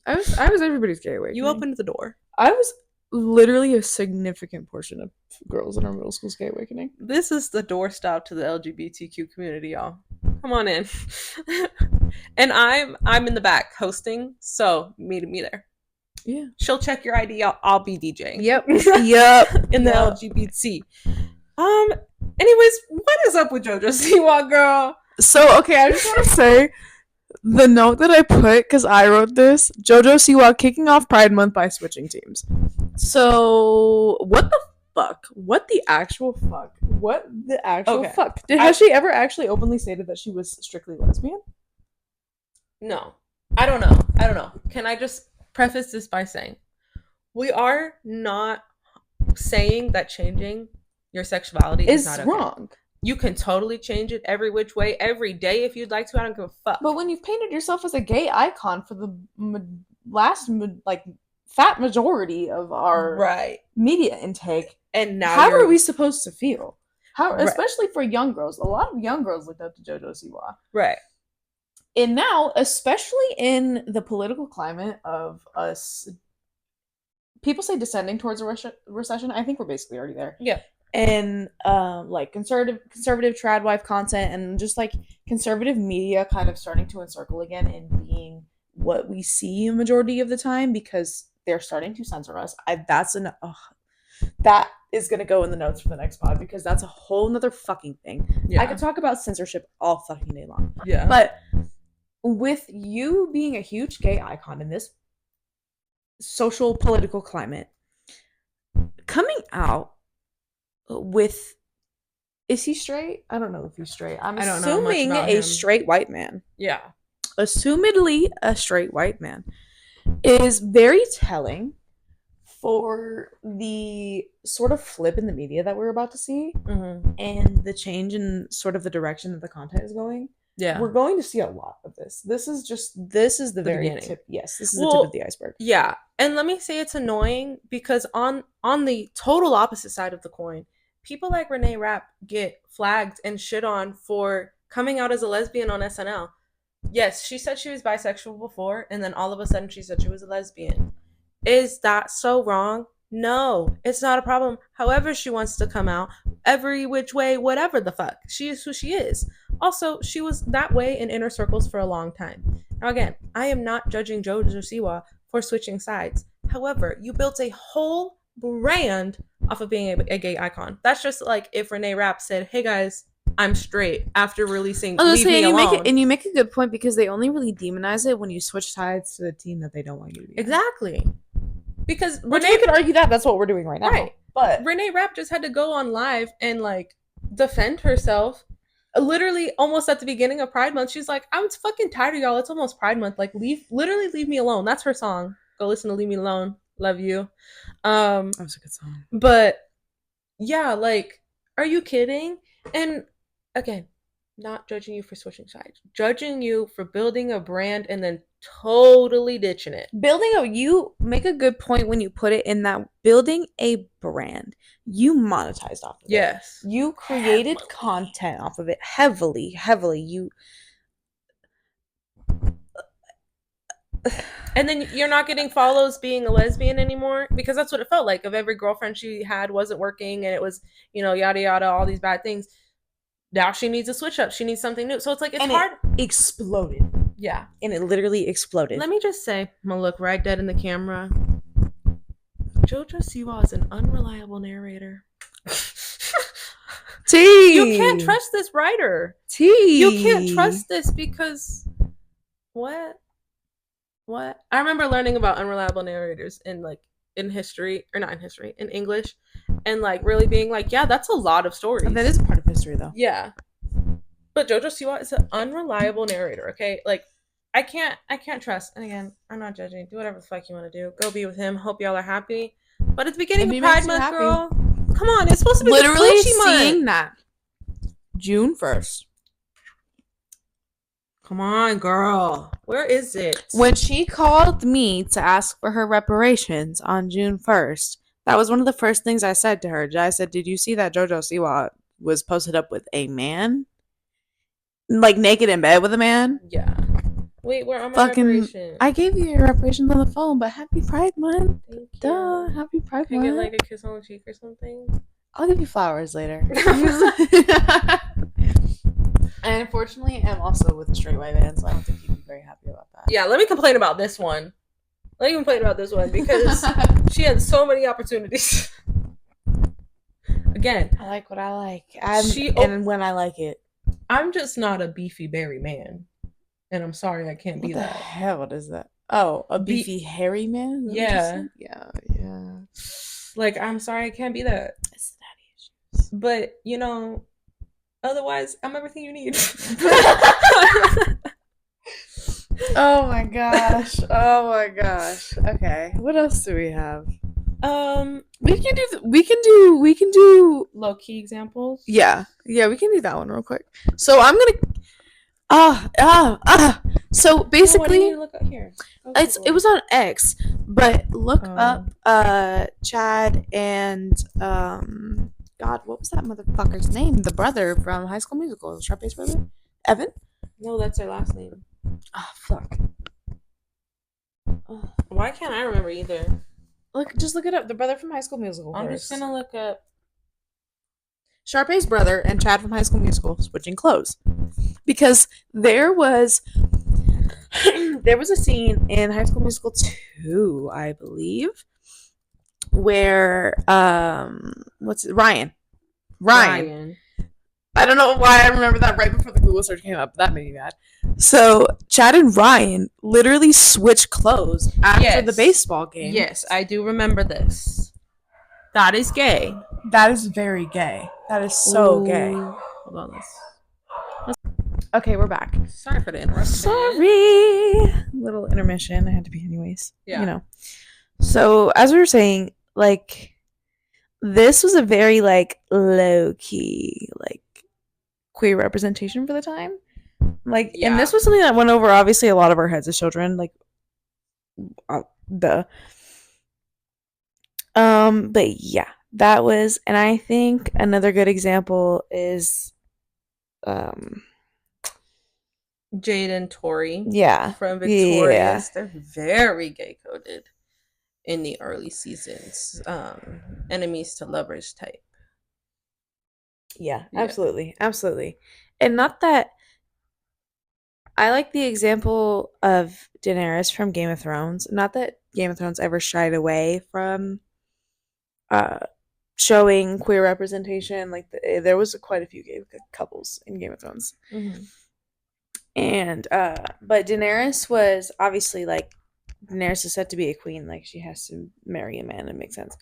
I was everybody's gay awakening. You opened the door. I was literally a significant portion of girls in our middle school's gay awakening. This is the doorstop to the LGBTQ community, y'all. Come on in. And I'm in the back hosting, so meet me there. Yeah. She'll check your ID. I'll be DJing. Yep. Yep. In the LGBT. Anyways, what is up with JoJo Siwa, girl? So, okay, I just want to say the note that I put, because I wrote this, JoJo Siwa kicking off Pride Month by switching teams. So, what the fuck? What the actual fuck? What the actual Okay. fuck? Has she ever actually openly stated that she was strictly lesbian? No. I don't know. Can I just preface this by saying we are not saying that changing your sexuality is not okay. wrong. You can totally change it every which way, every day if you'd like to. I don't give a fuck. But when you've painted yourself as a gay icon for the fat majority of our media intake, and now how are we supposed to feel? Especially for young girls. A lot of young girls looked up to JoJo Siwa. Right. And now, especially in the political climate of us, people say descending towards a recession. I think we're basically already there. Yeah. And like conservative trad wife content and just like conservative media kind of starting to encircle again and being what we see a majority of the time because they're starting to censor us. That is going to go in the notes for the next pod because that's a whole nother fucking thing. Yeah. I could talk about censorship all fucking day long. Yeah. But with you being a huge gay icon in this social political climate, coming out with, is he straight? I don't know if he's straight. I'm assuming a straight white man. Yeah. Assumedly a straight white man is very telling for the sort of flip in the media that we're about to see and the change in sort of the direction that the content is going. Yeah. We're going to see a lot of this. This is the very beginning. Tip. Yes, this is the tip of the iceberg. Yeah. And let me say it's annoying because on the total opposite side of the coin, people like Renee Rapp get flagged and shit on for coming out as a lesbian on SNL. Yes, she said she was bisexual before, and then all of a sudden she said she was a lesbian. Is that so wrong? No, it's not a problem. However she wants to come out, every which way, whatever the fuck. She is who she is. Also, she was that way in inner circles for a long time. Now again, I am not judging JoJo Siwa for switching sides. However, you built a whole brand off of being a gay icon. That's just like if Renee Rapp said, "Hey guys, I'm straight," after releasing Leave Me Alone. You make a good point because they only really demonize it when you switch sides to the team that they don't want you to be. Exactly. Because Renee could argue that's what we're doing right now. Right. But Renee Rapp just had to go on live and like defend herself. Literally almost at the beginning of Pride Month, she's like, "I'm fucking tired of y'all. It's almost Pride Month. Like leave me alone." That's her song. Go listen to Leave Me Alone. Love you. That was a good song. But yeah, like, are you kidding? And again, not judging you for switching sides, judging you for building a brand and then totally ditching it. You make a good point when you put it in that building a brand. You monetized off of it. Yes. You created content off of it heavily. And then you're not getting follows being a lesbian anymore, because that's what it felt like. If every girlfriend she had wasn't working and it was, yada yada, all these bad things. Now she needs a switch up. She needs something new. So it's like it's hard. It exploded. Yeah. And it literally exploded. Let me just say, I'm gonna look right dead in the camera. JoJo Siwa is an unreliable narrator. T. You can't trust this writer. T. You can't trust this because what? I remember learning about unreliable narrators in history, or not in history, in English, and really being like, yeah, that's a lot of stories. That is a part of history, though. Yeah. But JoJo Siwa is an unreliable narrator. Okay, I can't trust. And again, I'm not judging. Do whatever the fuck you want to do. Go be with him. Hope y'all are happy. But it's beginning of Pride Month, girl. Come on, it's supposed to be literally the seeing month. that June 1st. Come on, girl. Where is it? When she called me to ask for her reparations on June 1st, that was one of the first things I said to her. I said, did you see that JoJo Siwa was posted up with a man? Naked in bed with a man? Yeah. Wait, where are my reparations? I gave you your reparations on the phone, but happy Pride Month. Thank you. Duh, happy Pride Month. Can I get a kiss on the cheek or something? I'll give you flowers later. And unfortunately, I'm also with a straight white man, so I don't think you'd be very happy about that. Yeah, let me complain about this one. Because she had so many opportunities. Again, I like what I like. And when I like it. I'm just not a beefy berry man. And I'm sorry I can't be that. What the hell? What is that? Oh, a beefy hairy man? Yeah. Yeah. I'm sorry I can't be that. It's daddy issues. But, otherwise, I'm everything you need. Oh my gosh. Okay. What else do we have? We can do low key examples. Yeah, we can do that one real quick. So I'm gonna so basically, what do you look up here? it was on X, but look up Chad and God, what was that motherfucker's name? The brother from High School Musical, Sharpay's brother, Evan. No, that's their last name. Oh fuck. Why can't I remember either? Just look it up. The brother from High School Musical. I'm just gonna look up Sharpay's brother and Chad from High School Musical switching clothes, because there was a scene in High School Musical 2, I believe, where Ryan. I don't know why I remember that right before the Google search came up. That made me mad. So Chad and Ryan literally switched clothes after the baseball game. Yes, I do remember this. That is gay. That is very gay. That is so gay. Hold on, Okay, we're back. Sorry for the interruption. Sorry. Little intermission. I had to be anyways. Yeah. So as we were saying, this was a very low key queer representation for the time. And this was something that went over obviously a lot of our heads as children. But yeah, that was, and I think another good example is Jade and Tori. Yeah. From Victorious. Yeah. They're very gay coded in the early seasons. Enemies to lovers type. Yeah, absolutely. Absolutely. And not that I like the example of Daenerys from Game of Thrones. Not that Game of Thrones ever shied away from showing queer representation. There was quite a few gay couples in Game of Thrones. Mm-hmm. And but Daenerys was obviously Daenerys is said to be a queen, she has to marry a man. It makes sense.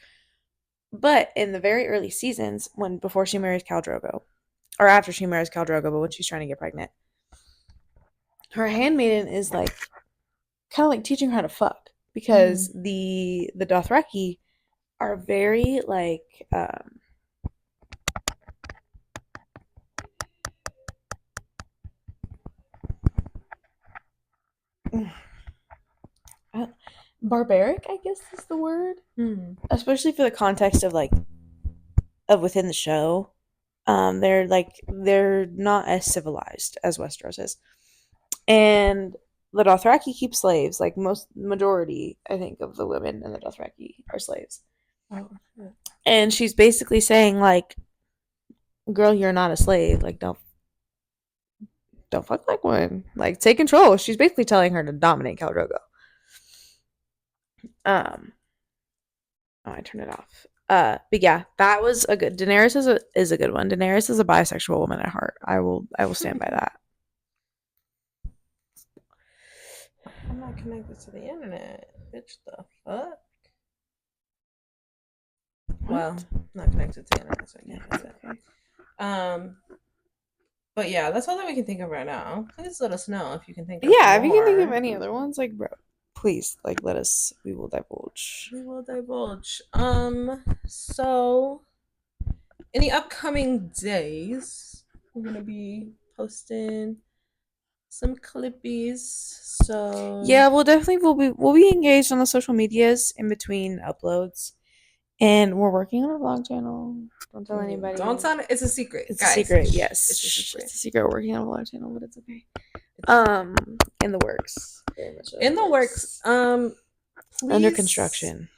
But in the very early seasons, before she marries Khal Drogo, or after she marries Khal Drogo, but when she's trying to get pregnant, her handmaiden is kind of teaching her how to fuck, because the Dothraki are very barbaric, I guess is the word. Especially for the context of within the show. They're not as civilized as Westeros is. And the Dothraki keep slaves. Like majority, I think, of the women in the Dothraki are slaves. Oh, And she's basically saying like, girl, you're not a slave. Like, don't fuck like one. Like, take control. She's basically telling her to dominate Khal Drogo. Oh, I turned it off. But yeah, that was a good. Daenerys is a good one. Daenerys is a bisexual woman at heart. I will stand by that. I'm not connected to the internet. Bitch, the fuck? Well, not connected to the internet, so I can't fix it. Okay. But yeah, that's all that we can think of right now. Please let us know if you can think of Yeah, if you can think of more. any other ones, like, bro, please, like, let us. We will divulge. We will divulge. So in the upcoming days, we're gonna be posting some clippies. So Yeah, we'll be engaged on the social medias in between uploads, and we're working on a vlog channel. Don't tell anybody. Don't tell it. It's a secret. It's guys. a secret. Yes, It's a secret. It's a secret. We're working on a vlog channel, but it's okay. In the works. Very much in the works. Under Please. construction.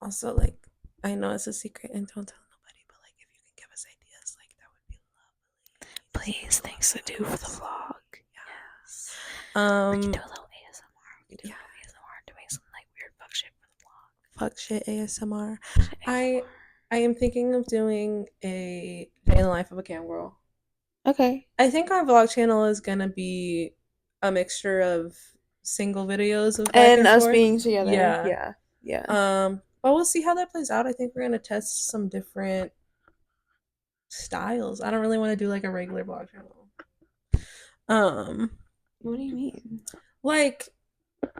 Also, like, I know it's a secret and don't tell nobody, but like, if you can give us ideas, like, that would be lovely. Please, things to do for the vlog. Yes. We can do a little ASMR. We can do a little ASMR doing some like weird fuck shit for the vlog. Fuck shit ASMR. I am thinking of doing a day in the life of a cam girl. Okay. I think our vlog channel is gonna be a mixture of single videos of back and us forth. being together. Yeah. But we'll see how that plays out. I think we're gonna test some different styles. I don't really want to do like a regular vlog channel. What do you mean? Like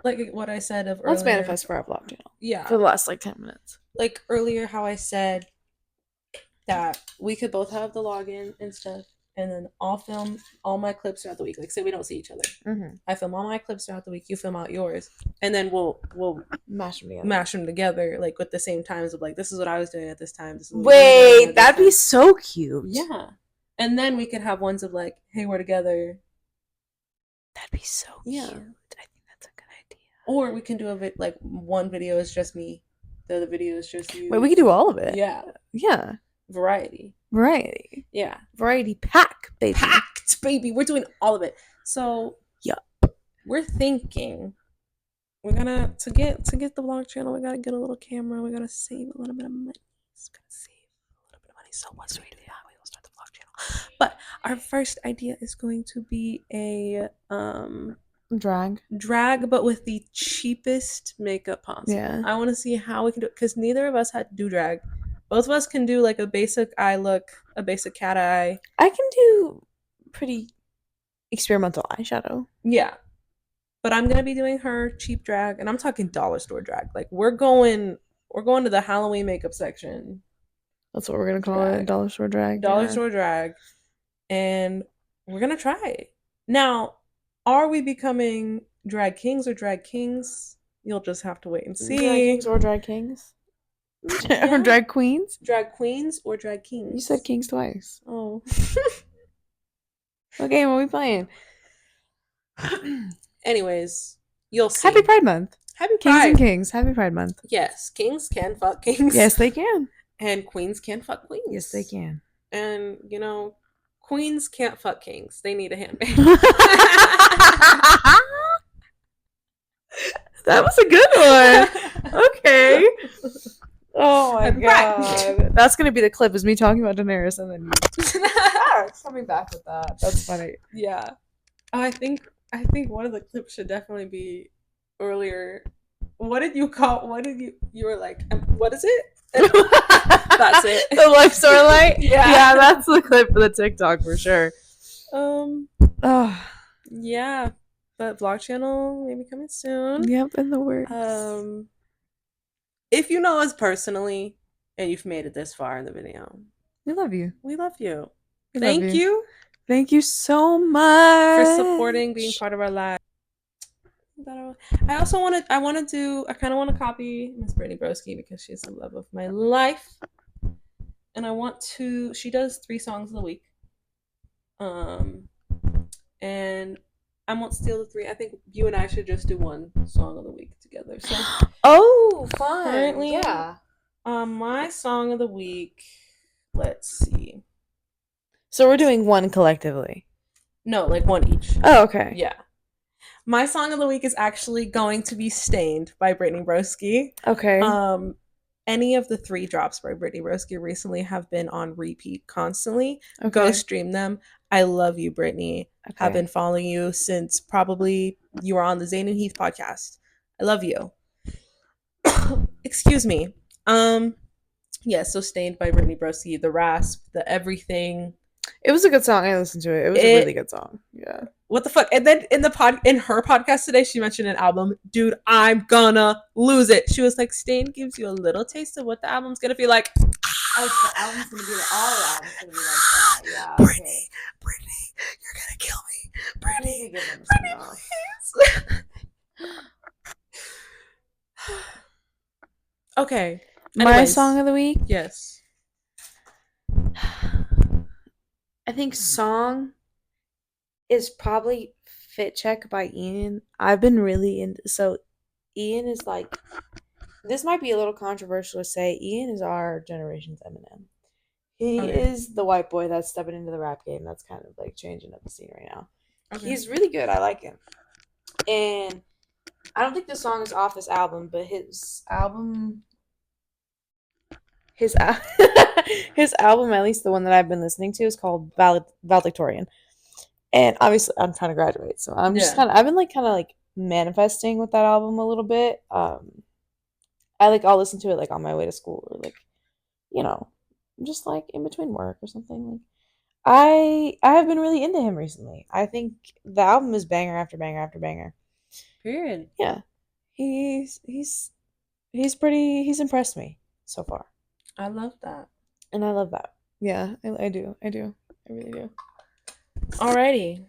what I said of earlier. Let's manifest for our vlog channel. Yeah. For the last like 10 minutes. Like earlier, how I said that we could both have the login and stuff, and then I'll film all my clips throughout the week. Like, say we don't see each other, I film all my clips throughout the week. You film out yours, and then we'll mash them together, like with the same times of like, this is what I was doing at this time. This is what Wait, that'd be so cute. Yeah, and then we could have ones of like, hey, we're together. That'd be so cute. I think that's a good idea. Or we can do like one video is just me, the other video is just you. Wait, we could do all of it. Yeah. Variety. Yeah. Variety pack, baby. Packed, baby. We're doing all of it. So yeah, we're thinking we're gonna to get the vlog channel. We gotta get a little camera. We gotta save a little bit of money. So once we do that, we will start the vlog channel. But our first idea is going to be a drag, but with the cheapest makeup possible. Yeah. I want to see how we can do it because neither of us had to do drag. Both of us can do like a basic eye look, a basic cat eye. I can do pretty experimental eyeshadow. Yeah. But I'm gonna be doing her cheap drag, and I'm talking dollar store drag. Like we're going to the Halloween makeup section. That's what we're gonna call it, dollar store drag. Dollar store drag. And we're gonna try it. Now, are we becoming drag kings or drag kings? You'll just have to wait and see. Drag kings or drag kings? Or drag queens? Drag queens or drag kings? You said kings twice. Oh. What game are we playing? Anyways, you'll see. Happy Pride Month. Happy Kings Pride. and Kings. Happy Pride Month. Yes, kings can fuck kings. Yes, they can. And queens can fuck queens. Yes, they can. And, queens can't fuck kings. They need a handmaid. That was a good one. Okay. Oh my god. That's gonna be the clip, is me talking about Daenerys and then coming back with that. That's funny. Yeah. I think one of the clips should definitely be earlier. You were like, what is it? That's it. The life story light? Yeah, that's the clip for the TikTok for sure. Yeah. But vlog channel maybe coming soon. Yep, in the works. If you know us personally and you've made it this far in the video, we love you. We love you. Thank you. Thank you so much for supporting, being part of our lives. I kind of want to copy Miss Brittany Broski because she's the love of my life. And she does 3 songs of the week. And I won't steal the 3. I think you and I should just do one song of the week together. So Oh, fun. currently, Yeah. my song of the week. Let's see. So we're doing one collectively. No, like one each. Oh, okay. Yeah. My song of the week is actually going to be "Stained" by Brittany Broski. Okay. Any of the 3 drops by Brittany Broski recently have been on repeat constantly. Okay. Go stream them. I love you, Brittany. Okay. Have been following you since probably you were on the Zane and Heath podcast. I love you. Excuse me. Yeah, so "Stained" by Brittany Broski, the rasp, the everything. It was a good song. I listened to it. It was a really good song. Yeah. What the fuck? And then in her podcast today, she mentioned an album. Dude, I'm gonna lose it. She was like, "Stained gives you a little taste of what the album's gonna be like." Oh, so the album's gonna be like, all the album's gonna be like that. Yeah. Brittany, you're gonna kill me. Brittany, please. Okay. My Anyways. song of the week? Yes. I think song is probably Fit Check by Ian. I've been really into, so Ian is like, this might be a little controversial to say, Ian is our generation's Eminem. He is the white boy that's stepping into the rap game that's kind of like changing up the scene right now. Okay. He's really good. I like him. And I don't think the song is off this album, but his album, at least the one that I've been listening to, is called Valedictorian. And obviously I'm trying to graduate, so I'm just I've been kind of manifesting with that album a little bit. I'll listen to it on my way to school, or just in between work or something. I have been really into him recently. I think the album is banger after banger after banger. Period. Yeah. He's impressed me so far. I love that. And I love that. Yeah, I do. I really do. Alrighty.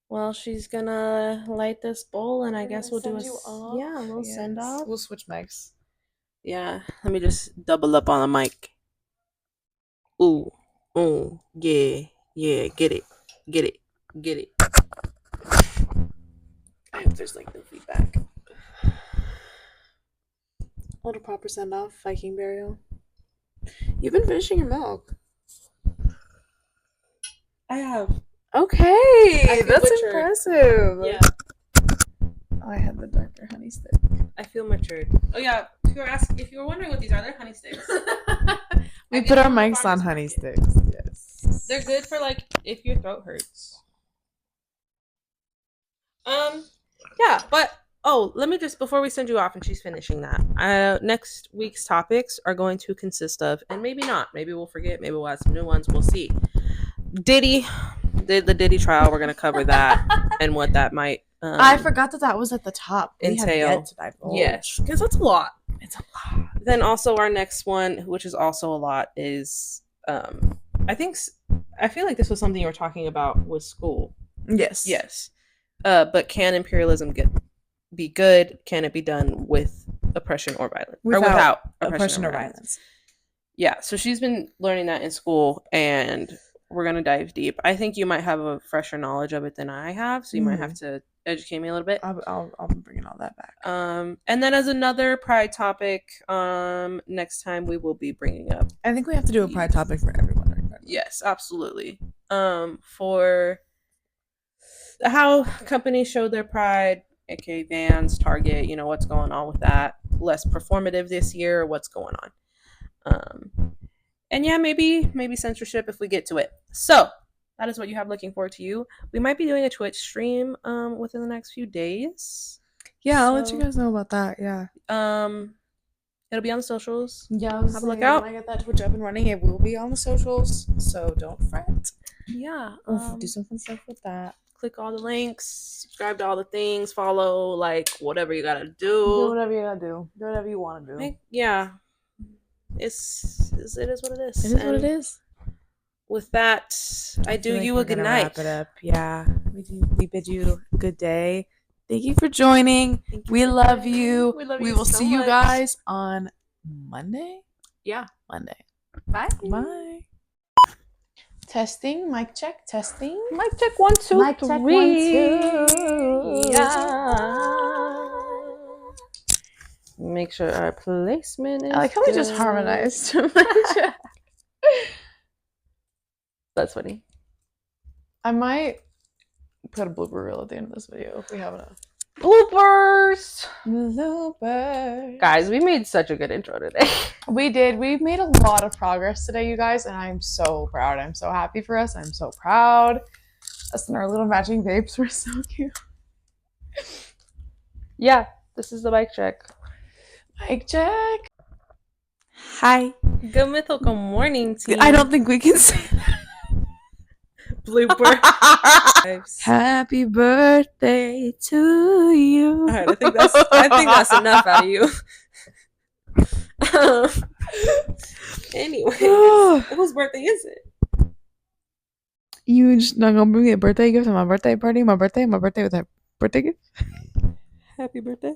Well, she's gonna light this bowl, and I guess we'll do a little send off. We'll switch mics. Yeah, let me just double up on the mic. Ooh, yeah, get it. I hope there's no feedback. A little proper send off, Viking burial. You've been finishing your milk. I have. Okay, that's impressive. Yeah. Oh, I had the darker honey stick. I feel matured. Oh yeah, if you were wondering what these are, they're honey sticks. We put our mics on honey sticks. Yes. They're good for if your throat hurts. Yeah, but let me just, before we send you off and she's finishing that, next week's topics are going to consist of, and maybe not, maybe we'll forget, maybe we'll add some new ones, we'll see. The Diddy trial, we're going to cover that and what that might I forgot that was at the top. Entail. Yes, because that's a lot. It's a lot. Then also our next one, which is also a lot, is I feel like this was something you were talking about with school. Yes. But can imperialism be good? Can it be done with oppression or violence? Without oppression or violence? Yeah, so she's been learning that in school, and we're going to dive deep. I think you might have a fresher knowledge of it than I have, so you might have to educate me a little bit. I'll be bringing all that back. And then as another pride topic, next time we will be bringing up. I think we have to do a pride topic for everyone. Right? Yes, absolutely. For how companies show their pride, aka Vans, Target, what's going on with that. Less performative this year, what's going on. And yeah, maybe censorship if we get to it. So that is what you have looking forward to you. We might be doing a Twitch stream within the next few days. Yeah, I'll let you guys know about that. Yeah. It'll be on the socials. Yeah, have a look out. When I get that Twitch up and running, it will be on the socials. So don't fret. Yeah. We'll do some fun stuff with that. Click all the links, subscribe to all the things, follow, whatever you gotta do. Do whatever you gotta do. Do whatever you want to do. Yeah. It is what it is. It is what it is. With that, I do you a good night. Wrap it up. Yeah. We bid you a good day. Thank you for joining. We love you. We will see you guys on Monday. Yeah. Monday. Bye. Bye. Testing, mic check, testing. Mic check 1, 2, Mic 3. check, 1, 2. Yeah. Make sure our placement is I like how we just good. harmonized. That's funny. I might put a blooper reel at the end of this video if we have enough. Bloopers! Bloopers. Guys, we made such a good intro today. We did. We've made a lot of progress today, you guys, and I'm so proud. I'm so happy for us. I'm so proud. Us and our little matching vapes were so cute. Yeah, this is the mic check. Mic check. Hi. Good mythical morning, team. I don't think we can say Blooper. Happy birthday to you. All right, I think that's enough out of you. Anyways, whose birthday is it? You just not gonna bring me a birthday gift on my birthday party? My birthday with a birthday gift? Happy birthday.